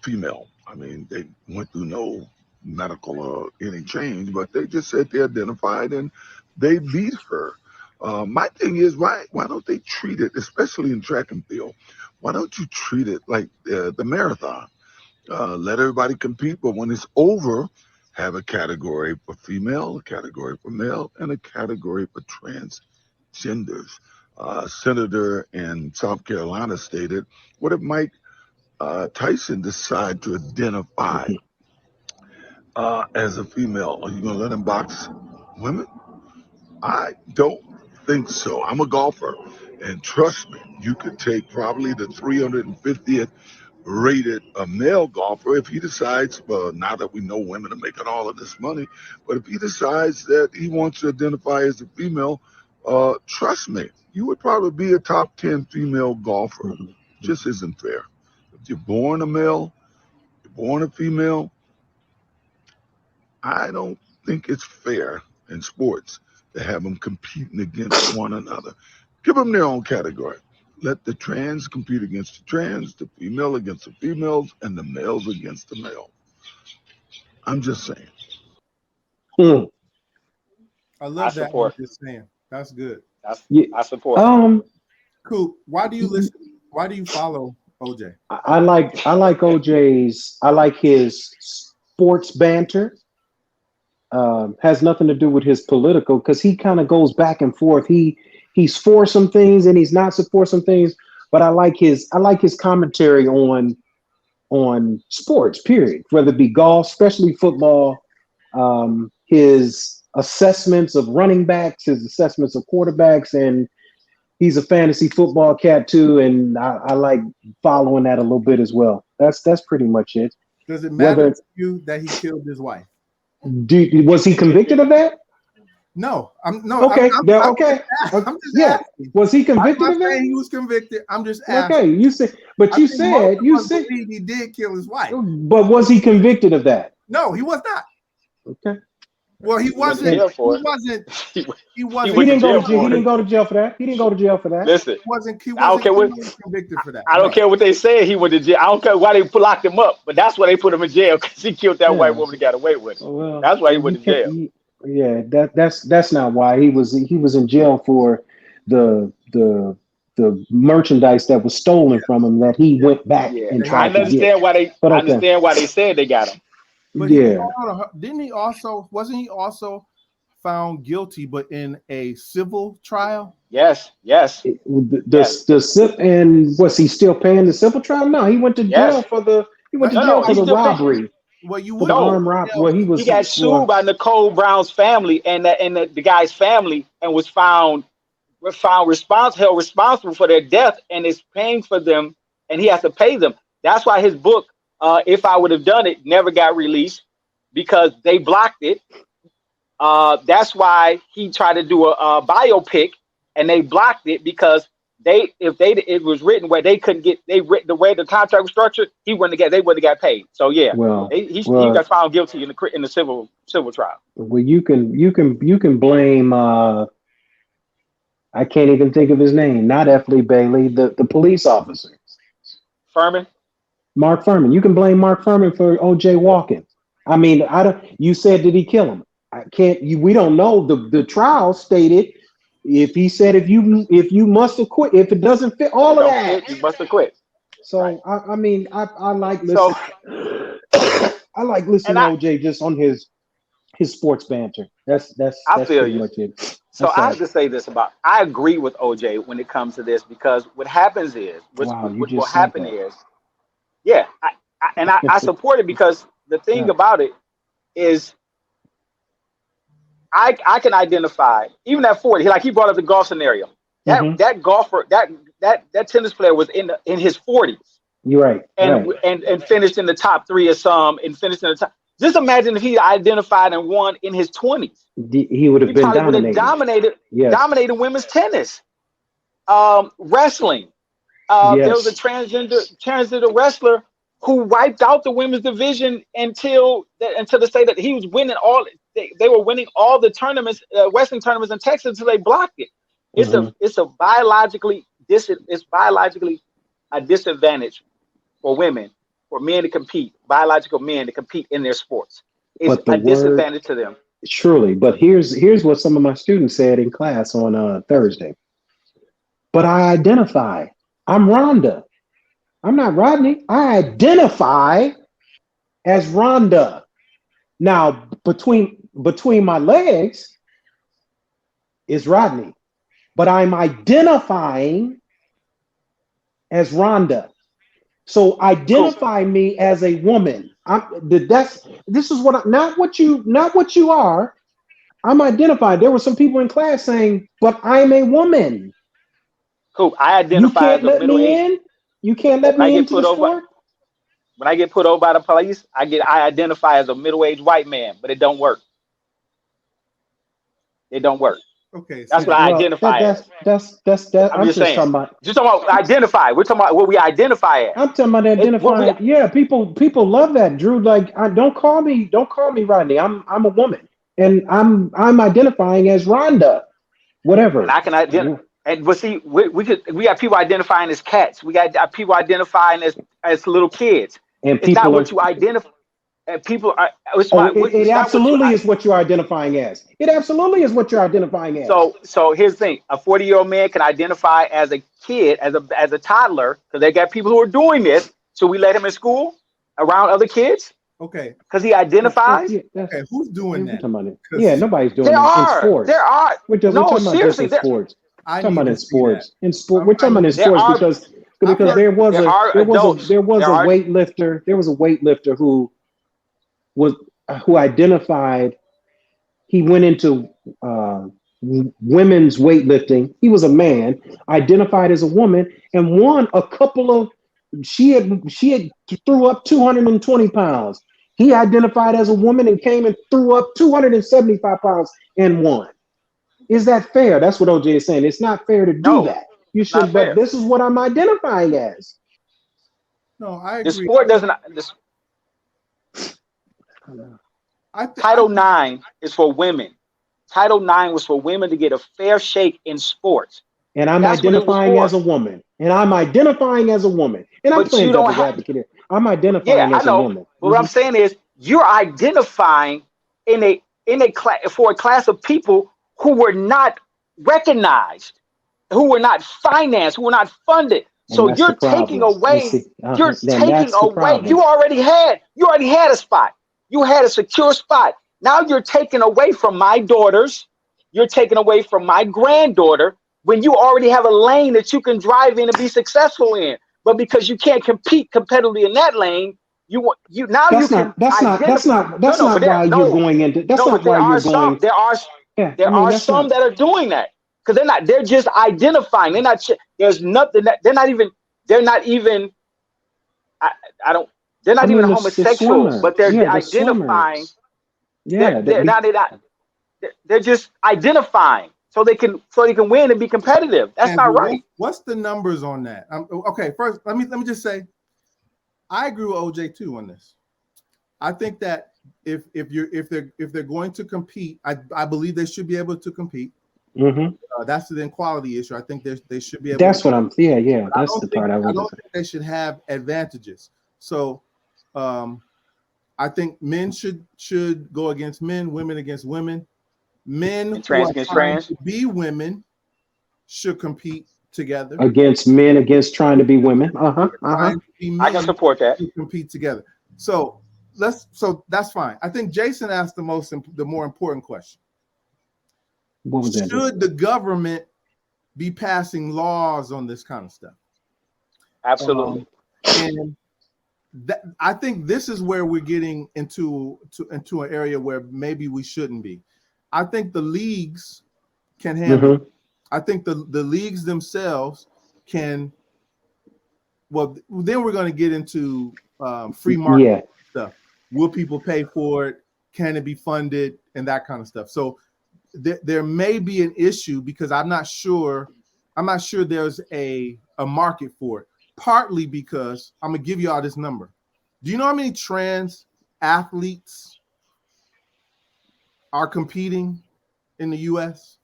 female. I mean, they went through no medical or any change, but they just said they identified and they beat her. My thing is, why don't they treat it, especially in track and field, why don't you treat it like the marathon? Let everybody compete, but when it's over, have a category for female, a category for male, and a category for transgenders. Senator in South Carolina stated, what if Mike Tyson decide to identify as a female? Are you going to let him box women? I don't think so. I'm a golfer, and trust me, you could take probably the 350th rated a male golfer if he decides, well, now that we know women are making all of this money, but if he decides that he wants to identify as a female, trust me, you would probably be a top 10 female golfer. Just isn't fair. If you're born a male, you're born a female, I don't think it's fair in sports to have them competing against one another. Give them their own category. Let the trans compete against the trans, the female against the females, and the males against the male. I'm just saying. I love that. Support. You're just saying. That's good. I support. Cool. Why do you listen? Why do you follow OJ? I like OJ's. I like his sports banter. Has nothing to do with his political, because he kind of goes back and forth. He's for some things and he's not for some things. But I like his commentary on sports. Period. Whether it be golf, especially football. His assessments of running backs, his assessments of quarterbacks, and he's a fantasy football cat too. And I like following that a little bit as well. That's pretty much it. Does it matter to you that he killed his wife? Was he convicted of that? No, Okay. I'm just asking. Was he convicted I'm of not that? saying he was convicted. I'm just asking. Okay, you said believe he did kill his wife. But was he convicted of that? No, he was not. Okay. Well, he went to wasn't. jail for it. He wasn't. He He wasn't. went He to didn't go jail to jail. He for didn't it. go to jail for that. He didn't go to jail for that. Listen, He wasn't. He I don't wasn't. care He what wasn't convicted for that. I don't No. care what they say. He went to jail. I don't care why they locked him up, but that's why they put him in jail because he killed that white Yeah. woman and got away with it. Well, That's why he went you to can't. jail. Yeah, that's not why he was in jail for the merchandise that was stolen from him that he Yeah. went back Yeah, and They had I tried to that. get. understand why they. But I okay, understand why they said they got him. But he yeah, didn't he also wasn't he also found guilty, but in a civil trial? Yes, yes, yes, and was he still paying the civil trial? No, he went to jail yes. for the No, no, for he's the still paying. robbery, Well, you for the wouldn't go No, armed robbery. to Well, he jail. he was got sued by Nicole Brown's family and the guy's family and was held responsible for their death and is paying for them and he has to pay them. That's why his book, If I Would Have Done It, never got released because they blocked it. That's why he tried to do a biopic and they blocked it because it was written where they couldn't get the way the contract was structured, they wouldn't have got paid. So yeah, well, he got found guilty in the civil trial. you can blame. I can't even think of his name. Not F. Lee Bailey, the police officer, Furman. Mark Furman. You can blame Mark Furman for O.J. walking. I mean, I don't. You said did he kill him? I can't. We don't know. The trial stated if he said if you must acquit if it doesn't fit all of Don't that. fit, you must have quit. So Right. I mean I like So listening. I like and listening to OJ just on his sports banter. That's I feel pretty you. much it. So That's I all. have to say this about I agree with OJ when it comes to this because what happens is Wow, you what will just said happen that. is yeah I support it because the thing Yeah. about it is I can identify even at 40 like he brought up the golf scenario Mm-hmm. that golfer that tennis player was in his 40s You're right. and Right. and finished in the top three or some and finished in the top. Just imagine if he identified and won in his 20s. He would have He been probably would have dominated. Yes. dominated women's tennis, wrestling. There was a Yes. transgender wrestler who wiped out the women's division until they say that he was winning all. They were winning all the tournaments, wrestling tournaments in Texas until they blocked it. Mm-hmm. It's biologically a disadvantage for women, for men to compete, biological men to compete in their sports. It's But the a word disadvantage to them. surely. But here's what some of my students said in class on Thursday. But I identify. I'm Rhonda. I'm not Rodney. I identify as Rhonda. Now between my legs is Rodney, but I'm identifying as Rhonda. So Cool. identify me as a woman. This is not what you are. I'm identified. There were some people in class saying, but I'm a woman. Cool. I You identify as can't a let middle me age. in. You can't let When I me get into the put over, sport. when I get put over by the police, I identify as a middle-aged white man, but it don't work. It don't work. Okay, That's so what I Well, identify as. that. I'm I'm just just saying. talking about. Just talking about identify. We're talking about what we identify as. I'm talking about It's what we identifying. Yeah, people love that, Drew. Like, don't call me Rodney. I'm a woman, and I'm identifying as Rhonda. and Whatever. I can identify. And but see, we got people identifying as cats. We got people identifying as little kids. And It's not people are. what you identify. And people are. Oh, it It's not what you. absolutely is what you're identifying as. It absolutely is what you're identifying as. So here's the thing: a 40-year-old man can identify as a kid, as a toddler, because they got people who are doing this. So we let him in school around other kids okay, because he identifies. Yeah, that's okay, who's doing we're that? talking about it. Yeah, Because nobody's doing There it in are, sports. there are. We're No, talking about just seriously, in sports. I Talking need about to in see that. sports. In sport, we're I talking about in need, there sports are I've because heard. there are adults. there was There a are weightlifter was who identified. He went into women's weightlifting. He was a man, identified as a woman, and won a couple of. She had threw up 220 pounds. He identified as a woman and came and threw up 275 pounds and won. Is that fair? That's what OJ is saying. It's not fair to do no. that. You It's not should, but fair. this is what I'm identifying as. No, I The agree. sport doesn't. Title IX is for women. Title IX was for women to get a fair shake in sports. And I'm That's what it was identifying for. as a woman. And I'm identifying as a woman. And I'm But playing you don't devil's have. advocate here. I'm identifying Yeah, I as a know. woman. But what I'm saying is, you're identifying in a class for a class of people who were not recognized, who were not financed, who were not funded. And So that's the you're taking problem. You away. see, You're then taking that's the away. problem. You already had a spot. You had a secure spot. Now you're taking away from my daughters. You're taking away from my granddaughter when you already have a lane that you can drive in and be successful in. But because you can't compete competitively in that lane, That's can not that's not that's identify. not that's not why you're going into that's But not why there you're are some. going. There are Yeah, I there mean are that's some not. that are doing that because they're not. They're just identifying. They're not. There's nothing that they're not even. They're not even. I don't. They're I not even mean the homosexual, but swimmers. they're Yeah, the identifying. swimmers. Yeah, They're just identifying so they can win and be competitive. That's not Andrew, right. what's the numbers on that? Okay, first let me just say, I agree with OJ too on this. I think that if they're going to compete, I believe they should be able to compete. That's the equality issue. I think they should be able. That's what I'm. Yeah. I That's the part I don't was. think they should have advantages. So, I think men should go against men, women against women. Men And who trans are against trying trans. to be women should compete together. Against men, against trying to be women. Trying to be I can men support that. to compete together. So that's fine. I think Jason asked the more important question. What was that? Should the government be passing laws on this kind of stuff? Absolutely. And I think this is where we're getting into an area where maybe we shouldn't be. I think the leagues can handle it. I think the leagues themselves can. Well, then we're going to get into free market stuff. Will people pay for it? Can it be funded? And that kind of stuff. So there may be an issue because I'm not sure there's a market for it. Partly because I'm gonna give you all this number. Do you know how many trans athletes are competing in the U.S.?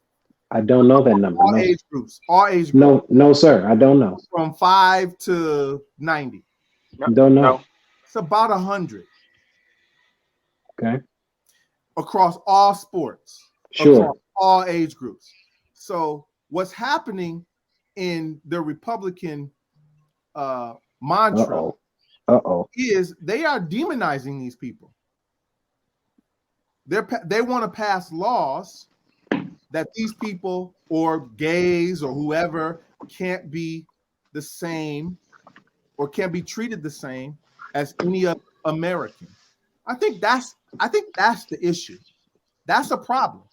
I don't know that number. All age groups. No, sir. I don't know. From 5 to 90. Don't know. No. It's about 100. Okay. Across all sports. Sure. Across all age groups. So what's happening in the Republican mantra is they are demonizing these people. They want to pass laws that these people or gays or whoever can't be the same or can't be treated the same as any other American. I think that's the issue. That's a problem.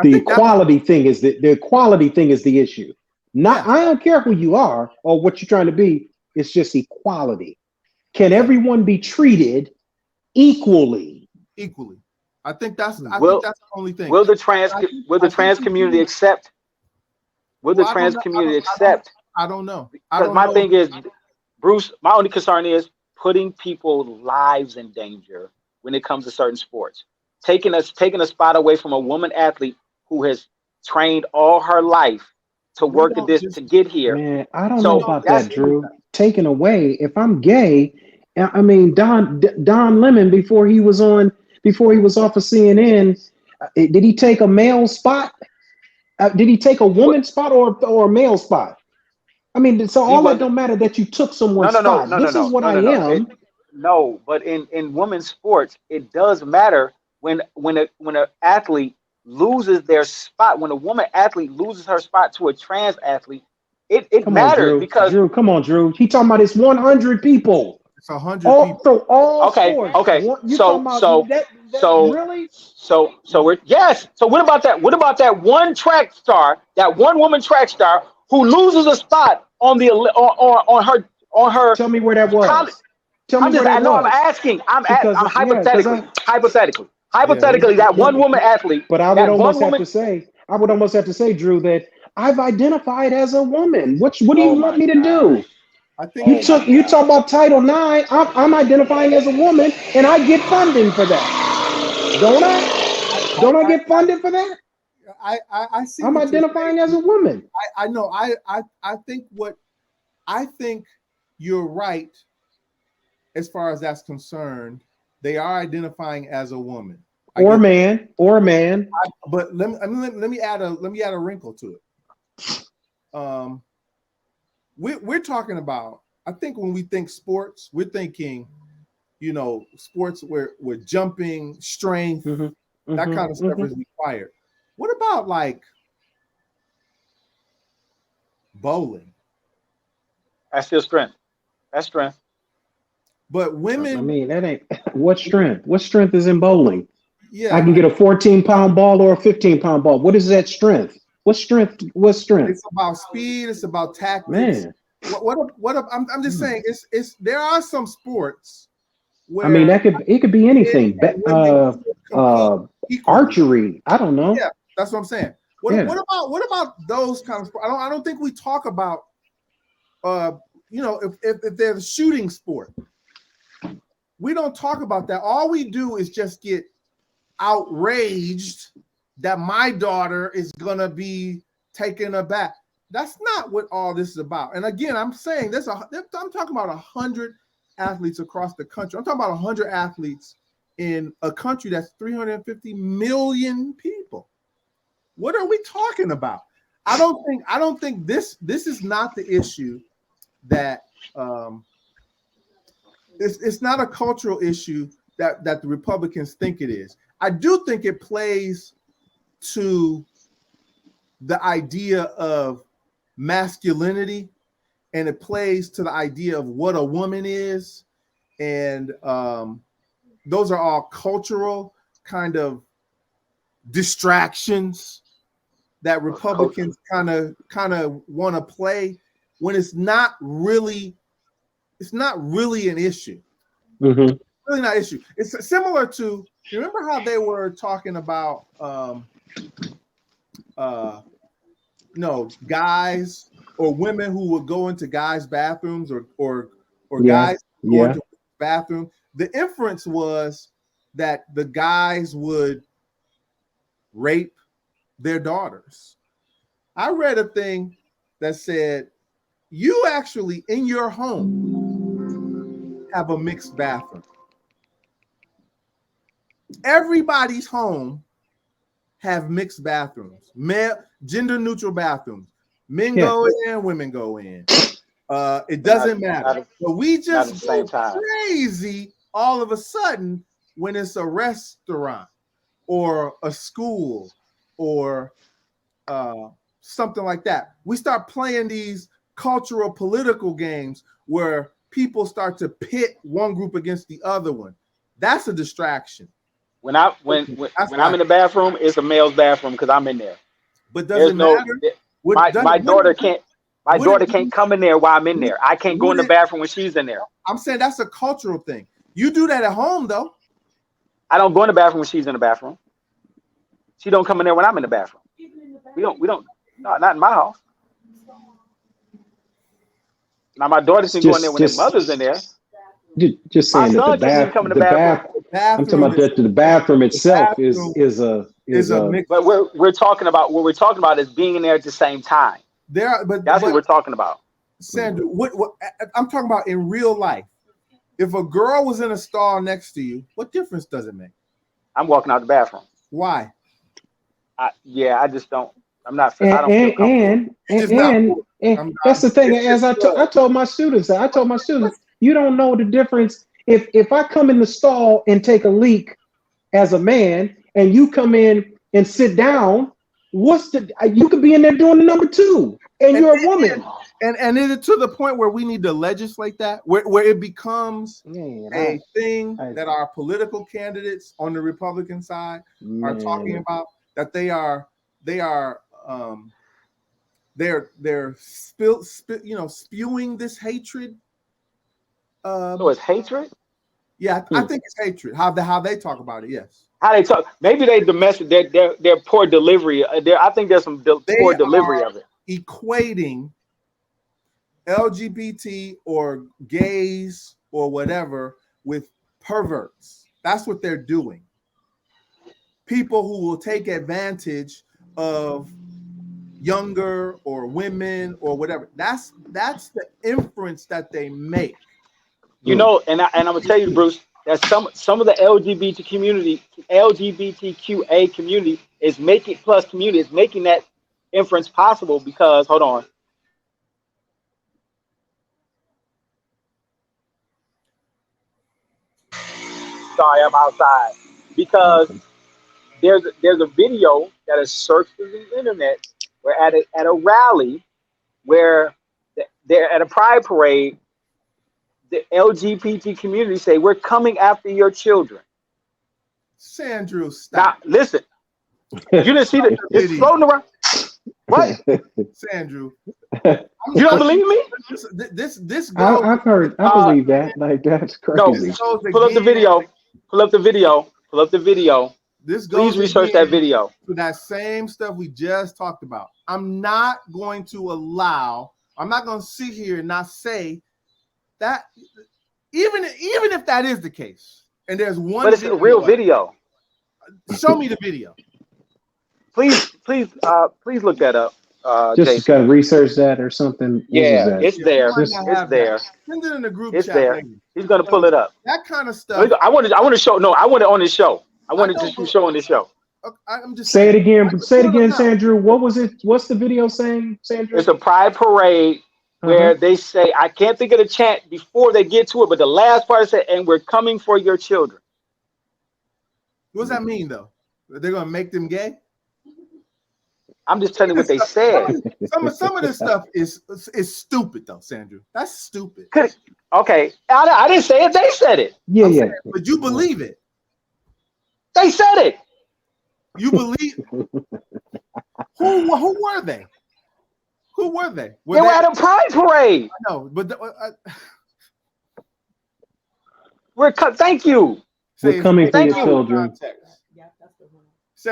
The equality thing is the issue. I don't care who you are or what you're trying to be. It's just equality. Can everyone be treated equally? Equally. I think that's the only thing. Will the trans community accept? Will the trans community accept? I don't know. Because my thing is, Bruce, my only concern is putting people's lives in danger when it comes to certain sports. Taking a spot away from a woman athlete who has trained all her life to work at this to get here. Man, I don't know about that, Drew. Taken away. If I'm gay, I mean Don Lemon before he was off of CNN, did he take a male spot? Did he take a woman's spot or a male spot? I mean, so all that don't matter that you took someone's spot. This is what I am. No, but in women's sports, it does matter when an athlete loses their spot. When a woman athlete loses her spot to a trans athlete, it matters because Drew, come on, Drew. He talking about it's 100 people. It's 100 people. So all sports. Okay. Really? So we're yes. So what about that? What about that one track star, that one woman track star who loses a spot on her? Tell me where that was. I'm asking. I'm hypothetically. Hypothetically, that one woman athlete. But I would almost have to say, Drew, that I've identified as a woman. What do you want me to do? I think You talk about Title IX. I'm identifying as a woman, and I get funding for that. Don't I? Don't I get funded for that? I see. I'm what you're identifying saying. as a woman. I know. I think you're right as far as that's concerned. They are identifying as a woman Or man. but let me add a wrinkle to it. We're talking about. I think when we think sports, we're thinking, sports where jumping, strength, that kind of stuff is required. What about like bowling? That's still strength. That's strength. But women, I mean, that ain't what strength. What strength is in bowling? yeah, I can get a 14-pound ball or a 15-pound ball. What is that strength? What strength? it's about speed. It's about tactics. Man. I'm just saying. It's there are some sports where I mean, it could be anything. men and women compete equally. Archery. I don't know. Yeah, that's what I'm saying. What about those kind of sports? I don't think we talk about if they're the shooting sport. We don't talk about that. All we do is just get outraged that my daughter is gonna be taken aback. That's not what all this is about. And again, I'm saying I'm talking about 100 athletes across the country. I'm talking about 100 athletes in a country that's 350 million people. What are we talking about? I don't think this is not the issue that it's not a cultural issue that the Republicans think it is. I do think it plays to the idea of masculinity, and it plays to the idea of what a woman is, and those are all cultural kind of distractions that Republicans kind of want to play when it's not really an issue. Mm-hmm. Really not an issue. It's similar to, you remember how they were talking about guys or women who would go into guys' bathrooms or guys go into bathroom. The inference was that the guys would rape their daughters. I read a thing that said you actually in your home have a mixed bathroom. Everybody's home have mixed bathrooms, male, gender neutral bathrooms. Men go in, women go in. It doesn't matter. But we just go crazy all of a sudden when it's a restaurant or a school or something like that. We start playing these cultural political games where people start to pit one group against the other one. That's a distraction. When I'm in the bathroom, it's a male's bathroom because I'm in there. But doesn't matter. My daughter can't come in there while I'm in there. I can't go in the bathroom when she's in there. I'm saying that's a cultural thing. You do that at home though. I don't go in the bathroom when she's in the bathroom. She don't come in there when I'm in the bathroom. We don't. No, not in my house. Now my daughter can go in there when their mother's in there. Just saying that the bathroom. I'm talking about the bathroom itself is a mix. But we're talking about what we're talking about is being in there at the same time. That's what we're talking about. Sandra, what I'm talking about in real life. If a girl was in a stall next to you, what difference does it make? I'm walking out the bathroom. Why? I just don't. I'm not. I don't feel comfortable. And that's the thing. As I told my students, you don't know the difference. If I come in the stall and take a leak as a man, and you come in and sit down, you could be in there doing the number two, and you're a woman. And is it to the point where we need to legislate that, where it becomes a thing that our political candidates on the Republican side are talking about, that they're spewing this hatred. So it's hatred? Yeah, I think it's hatred. How they talk about it, yes. How they talk? Maybe they domestic. They're poor delivery. I think there's some poor delivery of it. Equating LGBT or gays or whatever with perverts. That's what they're doing. People who will take advantage of younger or women or whatever. That's the inference that they make. You know, and I'm gonna tell you, Bruce, that some of the LGBTQA community is making that inference possible because hold on. Sorry, I'm outside. Because there's a video that is searched through the internet where at a rally where they're at a pride parade, the LGBT community say we're coming after your children. Sandra, Now stop. listen, you didn't see that it's floating around. What? Sandra, You don't believe me? This goes. I've heard. I believe that. Like that's crazy. No, pull up the video. Pull up the video. Pull up the video. This goes. Please research that video. To that same stuff we just talked about. I'm not going to allow. I'm not going to sit here and not say that. Even if that is the case, and there's one. But it's a real video. Show me the video. Please look that up. Just Jason. kind of research that or something. Yeah, it's there. It's there. Send it in the group it's chat. there. Later. He's gonna pull it up. That kind of stuff. I want to show. No, I want it on this show. I want it to show on this show. I'm just say it again. Say it again, Sandra. What was it? What's the video saying, Sandra? It's a pride parade where they say, I can't think of the chant before they get to it, but the last part said, "And we're coming for your children." What does that mean, though? They're gonna make them gay? I'm just telling you what they said. Some of this stuff is stupid, though, Sandra. That's stupid. Okay, I didn't say it. They said it. Yeah, yeah. But you believe it. They said it. You believe? Who were they? Who were they? They were at a pride parade. No, but thank you. We're coming for your children.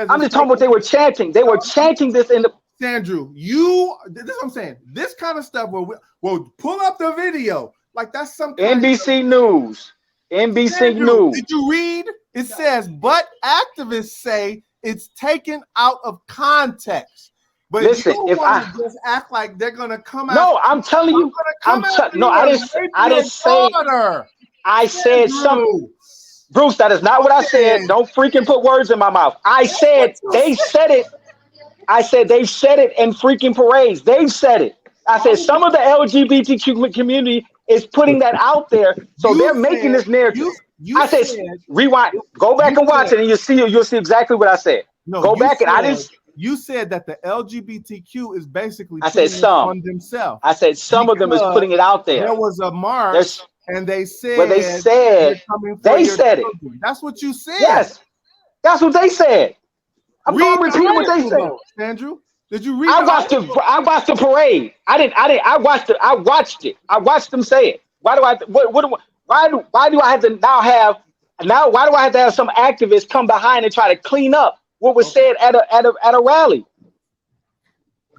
I'm just talking about they were chanting. They were chanting this in the. Sandra, this is what I'm saying. This kind of stuff where we'll pull up the video. Like that's some NBC News. NBC Sandra, News. Did you read? It says, but activists say it's taken out of context. But listen, you if I just act like they're gonna come out. No, I'm telling you. I didn't say. I said something. Bruce, that is not what I said. Don't freaking put words in my mouth. I said they said it. I said they said it in freaking parades. They said it. I said some of the LGBTQ community is putting that out there, so they're making this narrative. I said rewind, go back and watch it, and you'll see exactly what I said. No, go back and I didn't. You said that the LGBTQ is basically. I said some on themselves. I said some of them is putting it out there. There was a march. And they said, well, they said it. That's what you said. Yes, that's what they said. I'm going to repeat what they said. Andrew, did you read? I watched the parade. I watched it. I watched them say it. Why do I have to have some activists come behind and try to clean up what was said at a rally?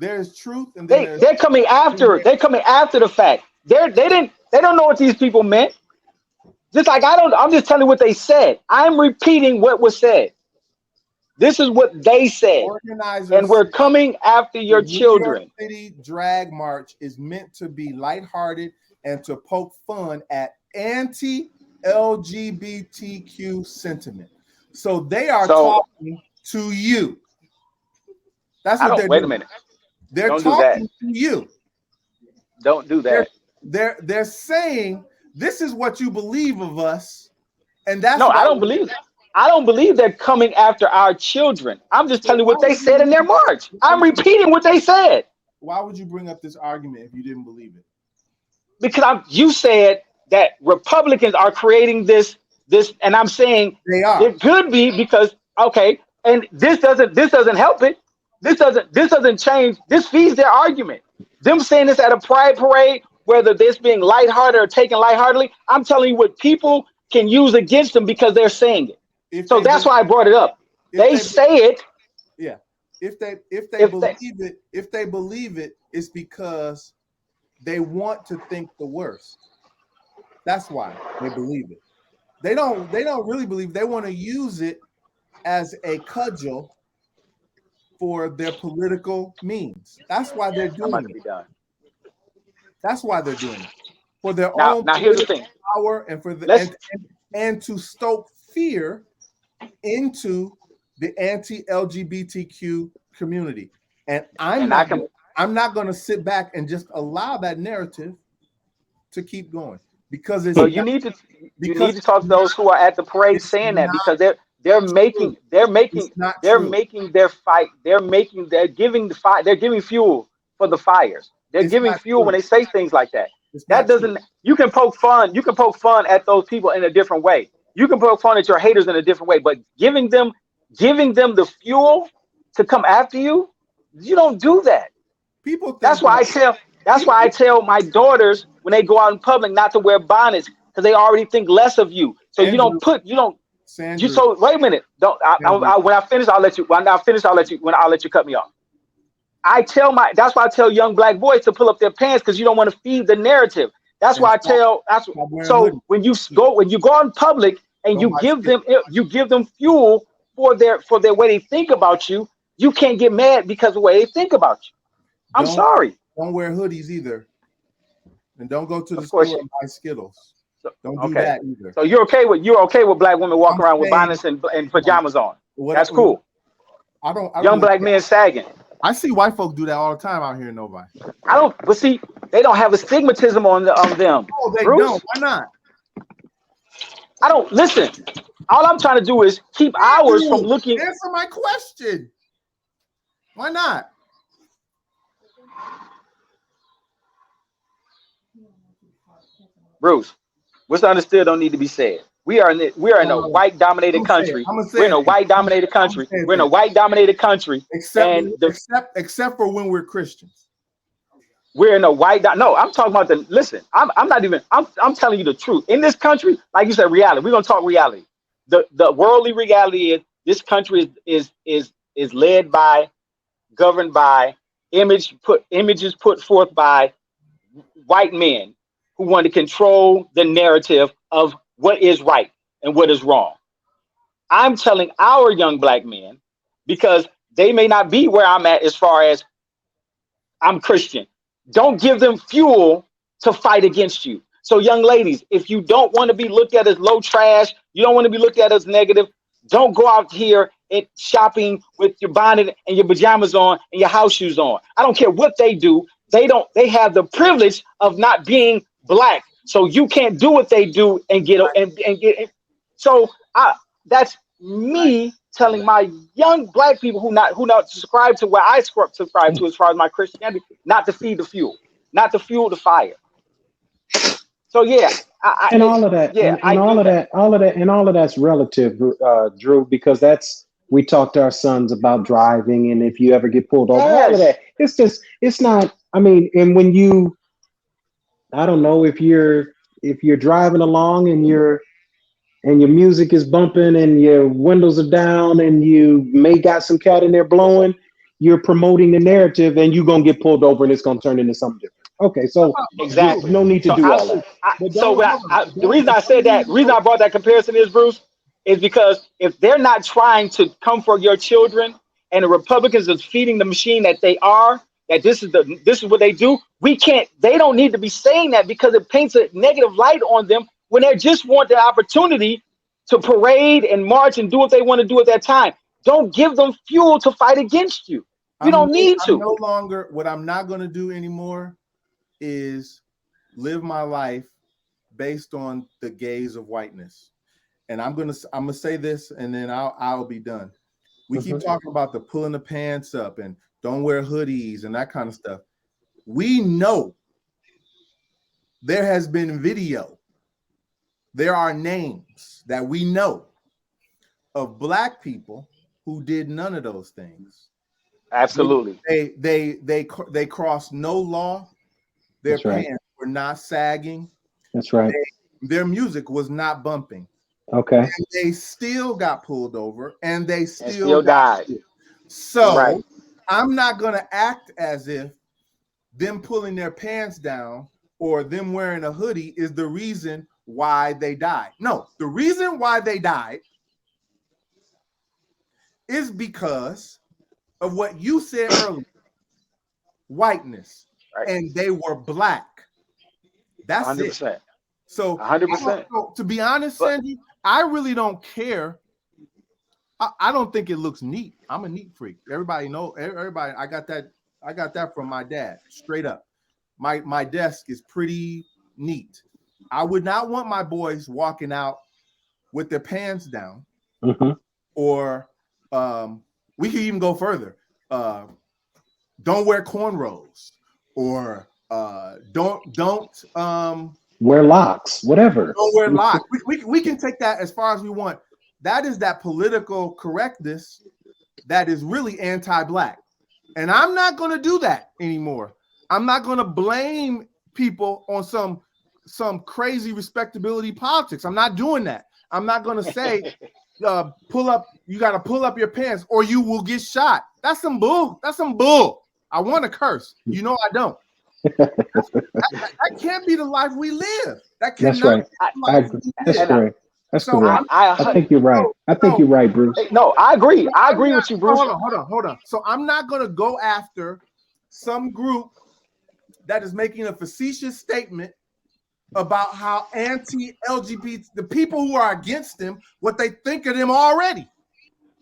There's truth, and they're coming after. They're coming after the fact. They don't know what these people meant. Just like I don't. I'm just telling you what they said. I'm repeating what was said. This is what they said. Organizers and we're coming after your children. New York City drag march is meant to be lighthearted and to poke fun at anti-LGBTQ sentiment. So they are talking to you. That's what they're doing. Wait a minute. They're talking to you. Don't do that. They're saying this is what you believe of us, and that's no. I don't believe that. I don't believe they're coming after our children. I'm just telling you what they said in their march. I'm repeating what they said. Why would you bring up this argument if you didn't believe it? Because you said that Republicans are creating this, and I'm saying they are. It could be because and this doesn't help it. This doesn't change. This feeds their argument. Them saying this at a pride parade, whether this being lighthearted or taken lightheartedly, I'm telling you what people can use against them because they're saying it. So that's why I brought it up. They say it. Yeah. If they believe it, it's because they want to think the worst. That's why they believe it. They don't really believe. They want to use it as a cudgel for their political means. That's why they're I'm about doing to it. be done. That's why they're doing it. For their Now, own here's the political thing. power and for the Let's and to stoke fear into the anti-LGBTQ community. And I'm not going to sit back and just allow that narrative to keep going because it's Well, not, you need to talk to those who are at the parade it's saying that, not because they're true. making It's not they're true. making their fight. They're giving the fire. They're giving fuel for the fires. They're It's giving not fuel when true. they say things like that. It's That not true. doesn't. You can poke fun. You can poke fun at those people in a different way. You can poke fun at your haters in a different way. But giving them the fuel to come after you, you don't do that. People That's think why that I tell that's why I people, tell my daughters when they go out in public not to wear bonnets, because they already think less of you. So Andrew, you Sandra, so wait a minute. Don't Andrew, when I finish, I'll let you. When I finish, I'll let you cut me off. That's why I tell young black boys to pull up their pants, because you don't want to feed the narrative. That's and why I tell stop wearing so hoodies. when you go in public and Don't buy Skittles. you give them fuel for their way they think about you, you can't get mad because of the way they think about you. I'm Don't sorry. don't wear hoodies either. And don't go to the Of course. store and buy Skittles. So, Don't do okay. that either. So you're okay with black women I'm walking around with saying bonnets and pajamas on. what That's cool. I don't Young know. black men sagging. I see white folk do that all the time out here in Novi. But see, they don't have a stigmatism on them. Oh, they Bruce, don't. Why not? I don't listen. All I'm trying to do is keep ours from Andrew, looking. answer my question. Why not? Bruce, what's understood don't need to be said. We are in a white dominated country. I'm gonna say We're in it a then. white dominated I'm gonna country. say it We're in a then. white dominated country. And Except for when we're Christians. we're in a no, I'm talking about listen, I'm not even I'm telling you the truth. In this country, like you said, reality. We're gonna talk reality. The worldly reality is this country is led by, governed by, images put forth by white men who want to control the narrative of what is right and what is wrong. I'm telling our young black men, because they may not be where I'm at as far as I'm Christian. Don't give them fuel to fight against you. So, young ladies, if you don't want to be looked at as low trash, you don't want to be looked at as negative, don't go out here and shopping with your bonnet and your pajamas on and your house shoes on. I don't care what they do. They have the privilege of not being black. So you can't do what they do and get. So that's me telling my young black people who not subscribe to where I subscribe to as far as my Christianity, not to feed the fuel, not to fuel the fire. So yeah, And all of that, I all do of that. that, all of that's relative, Drew, because we talk to our sons about driving, and if you ever get pulled over, all of Yes, that. It's not. I mean, and I don't know if you're driving along and your music is bumping and your windows are down and you may got some cat in there blowing, you're promoting the narrative and you're gonna get pulled over and it's gonna turn into something different. Okay, so exactly. no need to So do all that. But the reason I said that, the reason I brought that comparison is, Bruce, is because if they're not trying to come for your children, and the Republicans is feeding the machine that they are, that this is what they do, they don't need to be saying that, because it paints a negative light on them when they just want the opportunity to parade and march and do what they want to do at that time. Don't give them fuel to fight against you. You don't need I'm to. no longer, what I'm not going to do anymore is live my life based on the gaze of whiteness. And I'm gonna say this, and then I'll be done. We keep talking about the pulling the pants up and don't wear hoodies and that kind of stuff. We know there has been video. There are names that we know of black people who did none of those things. Absolutely. They crossed no law. Their pants were not sagging. That's right. Their music was not bumping. Okay. And they still got pulled over and they still died. So Right. I'm not going to act as if them pulling their pants down or them wearing a hoodie is the reason why they died. No, the reason why they died is because of what you said earlier, whiteness, Right. and they were black. That's 100%. it. So 100%. to be honest, But- Sandy, I really don't care. I don't think it looks neat. I'm a neat freak. Everybody know. Everybody, I got that from my dad, straight up. My desk is pretty neat. I would not want my boys walking out with their pants down, or we could even go further. Don't wear cornrows, or don't wear locks, whatever. Don't wear locks. We can take that as far as we want. That is that political correctness that is really anti-black. And I'm not going to do that anymore. I'm not going to blame people on some crazy respectability politics. I'm not doing that. I'm not going to say, you got to pull up your pants or you will get shot. That's some bull. That's some bull. I want to curse. You know I don't. That can't be the life we live. That cannot. That's right. That's correct. That's correct. I think you're right. I think you're right, Bruce. No, I agree. I agree with you, Bruce. Hold on. So I'm not going to go after some group that is making a facetious statement about how anti-LGBT, the people who are against them, what they think of them already.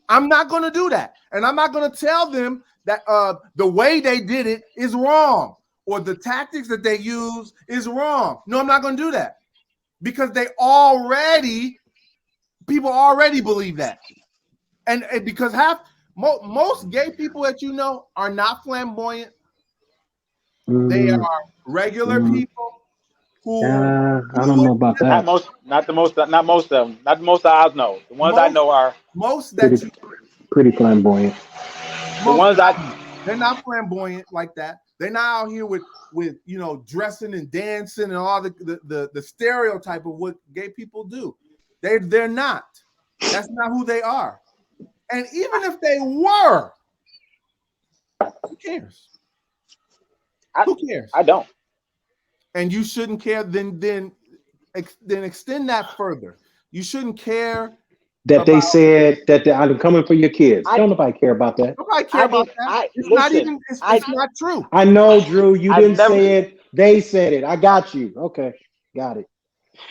I'm not going to do that. And I'm not going to tell them that the way they did it is wrong or the tactics that they use is wrong. No, I'm not going to do that because people already believe that. And because most gay people that you know are not flamboyant. They are regular people who I don't know about that. Not most of them. Not most I know. The ones I know are pretty flamboyant. They're not flamboyant like that. They're not out here with dressing and dancing and all the stereotype of what gay people do. They're not. That's not who they are. And even if they were, who cares? Who cares? I don't. And you shouldn't care. Then extend that further. You shouldn't care that they said that I'm coming for your kids. Don't nobody care about that. Nobody care about that. It's not true. I know, Drew. You didn't say it. They said it. I got you. Okay, got it.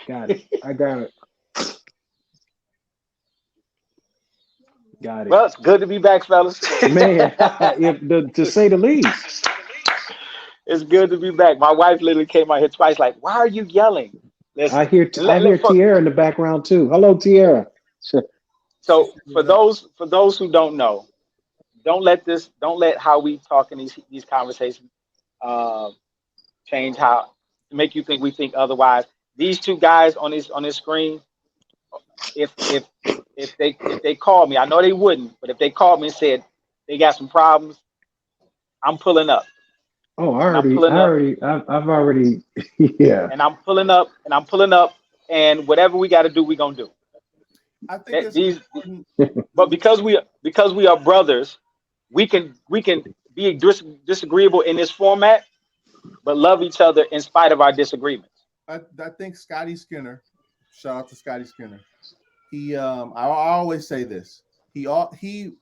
I got it. Got it. Well, it's good to be back, fellas. Man, to say the least. It's good to be back. My wife literally came out here twice, like, "Why are you yelling?" Listen, I hear Tierra in the background too. Hello, Tierra. So for those who don't know, don't let how we talk in these conversations change how to make you think we think otherwise. These two guys on this screen, if they called me, I know they wouldn't, but if they called me and said they got some problems, I'm pulling up. Oh, I've already, yeah. And I'm pulling up, and whatever we got to do, we're gonna do. I think but because we are brothers, we can be disagreeable in this format, but love each other in spite of our disagreements. I think Scotty Skinner, shout out to Scotty Skinner. He I always say this. He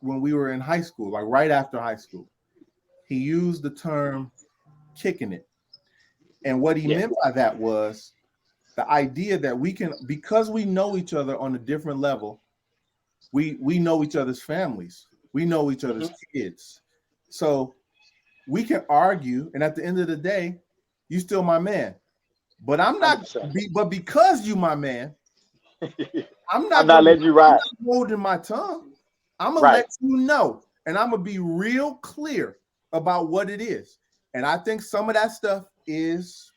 when we were in high school, like right after high school, he used the term kicking it. And what he meant by that was the idea that we can, because we know each other on a different level, we know each other's families, we know each other's kids. So we can argue, and at the end of the day, you still my man. But I'm not, but because you my man, I'm not letting you ride. I'm not holding my tongue. I'm gonna let you know, and I'm gonna be real clear about what it is. And I think some of that stuff is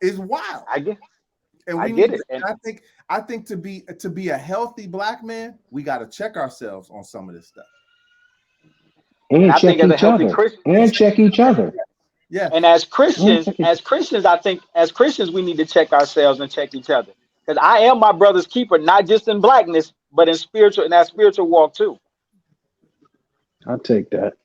wild. I get it. And I think to be a healthy black man, we got to check ourselves on some of this stuff. And check each other. Yeah. And as Christians, I think as Christians, we need to check ourselves and check each other. Because I am my brother's keeper, not just in blackness, but in that spiritual walk too. I'll take that.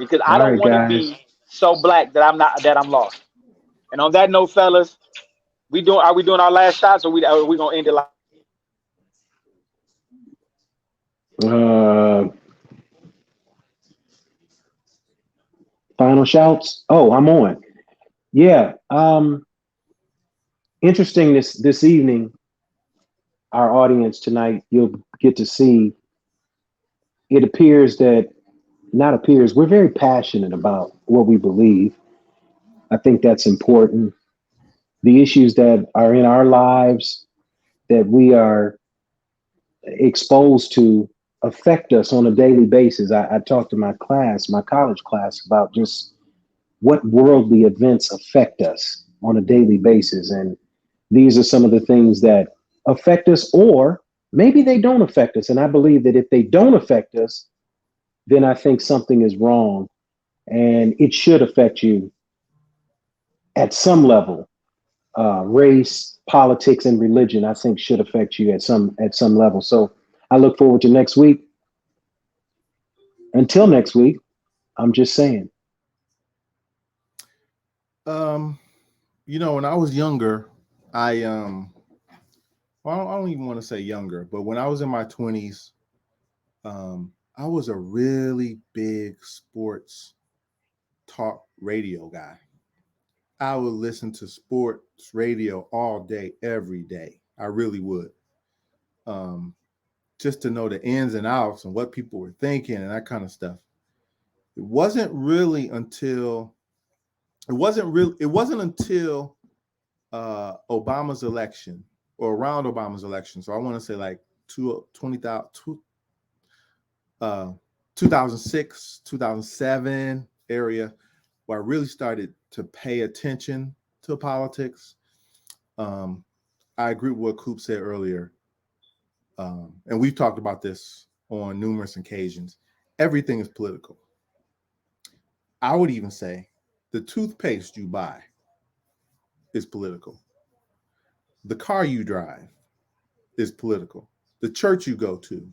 because I All don't right, want to guys. be so black that I'm lost. And on that note, fellas, are we doing our last shots, or are we gonna end it like? Uh, Final shouts. Oh, I'm on. Yeah. Interesting this evening, our audience tonight, you'll get to see. It appears that not appears, we're very passionate about what we believe. I think that's important. The issues that are in our lives that we are exposed to affect us on a daily basis. I talked to my class, my college class, about just what worldly events affect us on a daily basis. And these are some of the things that affect us, or maybe they don't affect us. And I believe that if they don't affect us, then I think something is wrong, and it should affect you at some level. Race, politics, and religion, I think, should affect you at some level. So I look forward to next week. Until next week, I'm just saying. Um, when I was younger, I well, I don't even want to say younger, but when I was in my 20s, I was a really big sports talk radio guy. I would listen to sports radio all day, every day. I really would. Um, just to know the ins and outs and what people were thinking and that kind of stuff. It wasn't really until it wasn't until Obama's election, or around Obama's election. So I want to say like 2006, 2007 area, where I really started to pay attention to politics. Um, I agree with what Coop said earlier. And we've talked about this on numerous occasions. Everything is political. I would even say the toothpaste you buy is political. The car you drive is political. The church you go to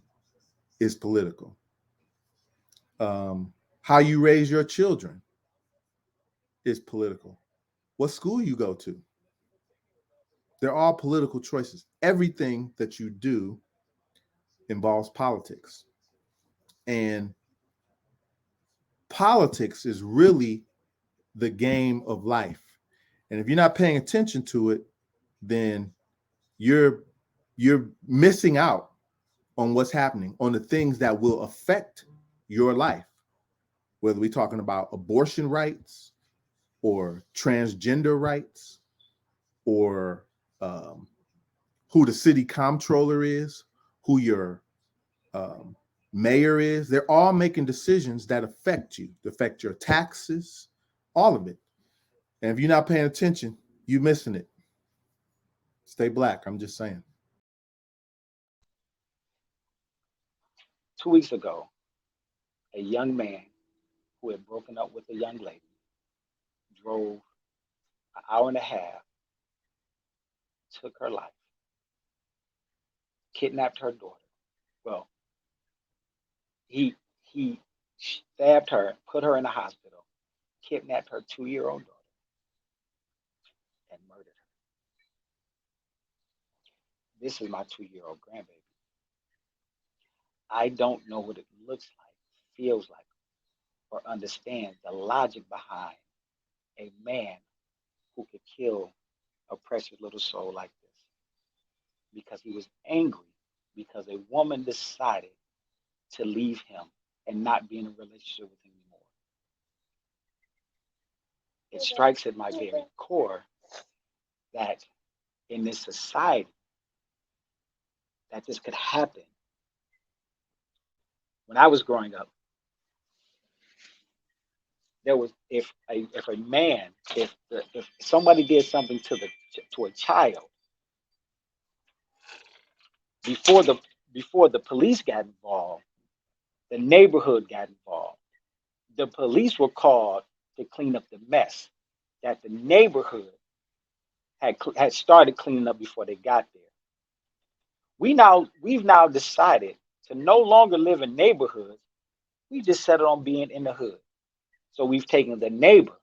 is political. How you raise your children is political. What school you go to, they're all political choices. Everything that you do involves politics. And politics is really the game of life. And if you're not paying attention to it, then you're missing out on what's happening, on the things that will affect your life. Whether we're talking about abortion rights or transgender rights, or who the city comptroller is, who your um, mayor is, they're all making decisions that affect your taxes, all of it. And if you're not paying attention, you're missing it. Stay black. I'm just saying. 2 weeks ago, a young man who had broken up with a young lady drove an hour and a half, took her life, kidnapped her daughter. Well, he stabbed her, put her in a hospital, kidnapped her 2-year-old daughter, and murdered her. This is my 2-year-old grandbaby. I don't know what it looks like, feels like, or understand the logic behind a man who could kill a precious little soul like this, because he was angry because a woman decided to leave him and not be in a relationship with him anymore. It strikes at my very core that in this society that this could happen. When I was growing up, there was if a man, if somebody did something to a child before the police got involved, the neighborhood got involved. The police were called to clean up the mess that the neighborhood had started cleaning up before they got there. We've now decided to no longer live in neighborhoods. We just settled on being in the hood. So we've taken the neighbor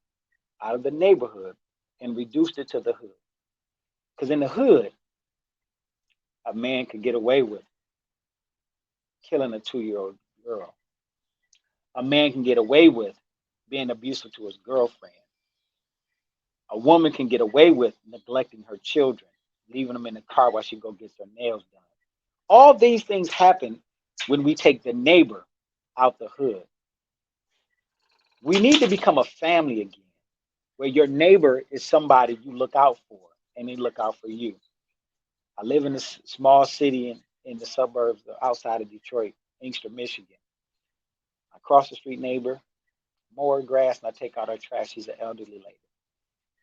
out of the neighborhood and reduced it to the hood. Because in the hood, a man could get away with killing a 2-year-old girl. A man can get away with being abusive to his girlfriend. A woman can get away with neglecting her children, leaving them in the car while she go gets her nails done. All these things happen when we take the neighbor out the hood. We need to become a family again, where your neighbor is somebody you look out for and they look out for you. I live in a small city in the suburbs outside of Detroit, Inkster, Michigan. My cross the street neighbor, mow her grass, and I take out her trash. She's an elderly lady.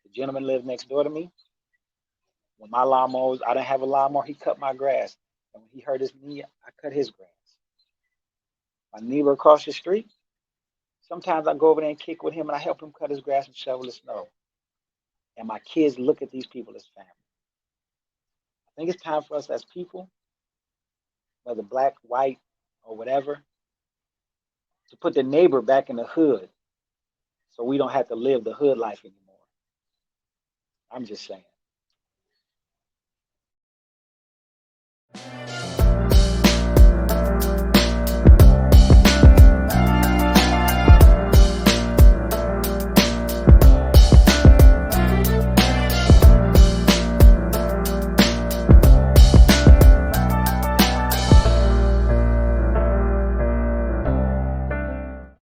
The gentleman lives next door to me. When my lawnmowers, I didn't have a lawnmower, he cut my grass. And when he hurt his knee, I cut his grass. My neighbor across the street, sometimes I go over there and kick with him and I help him cut his grass and shovel the snow. And my kids look at these people as family. I think it's time for us as people, whether black, white, or whatever, to put the neighbor back in the hood so we don't have to live the hood life anymore. I'm just saying.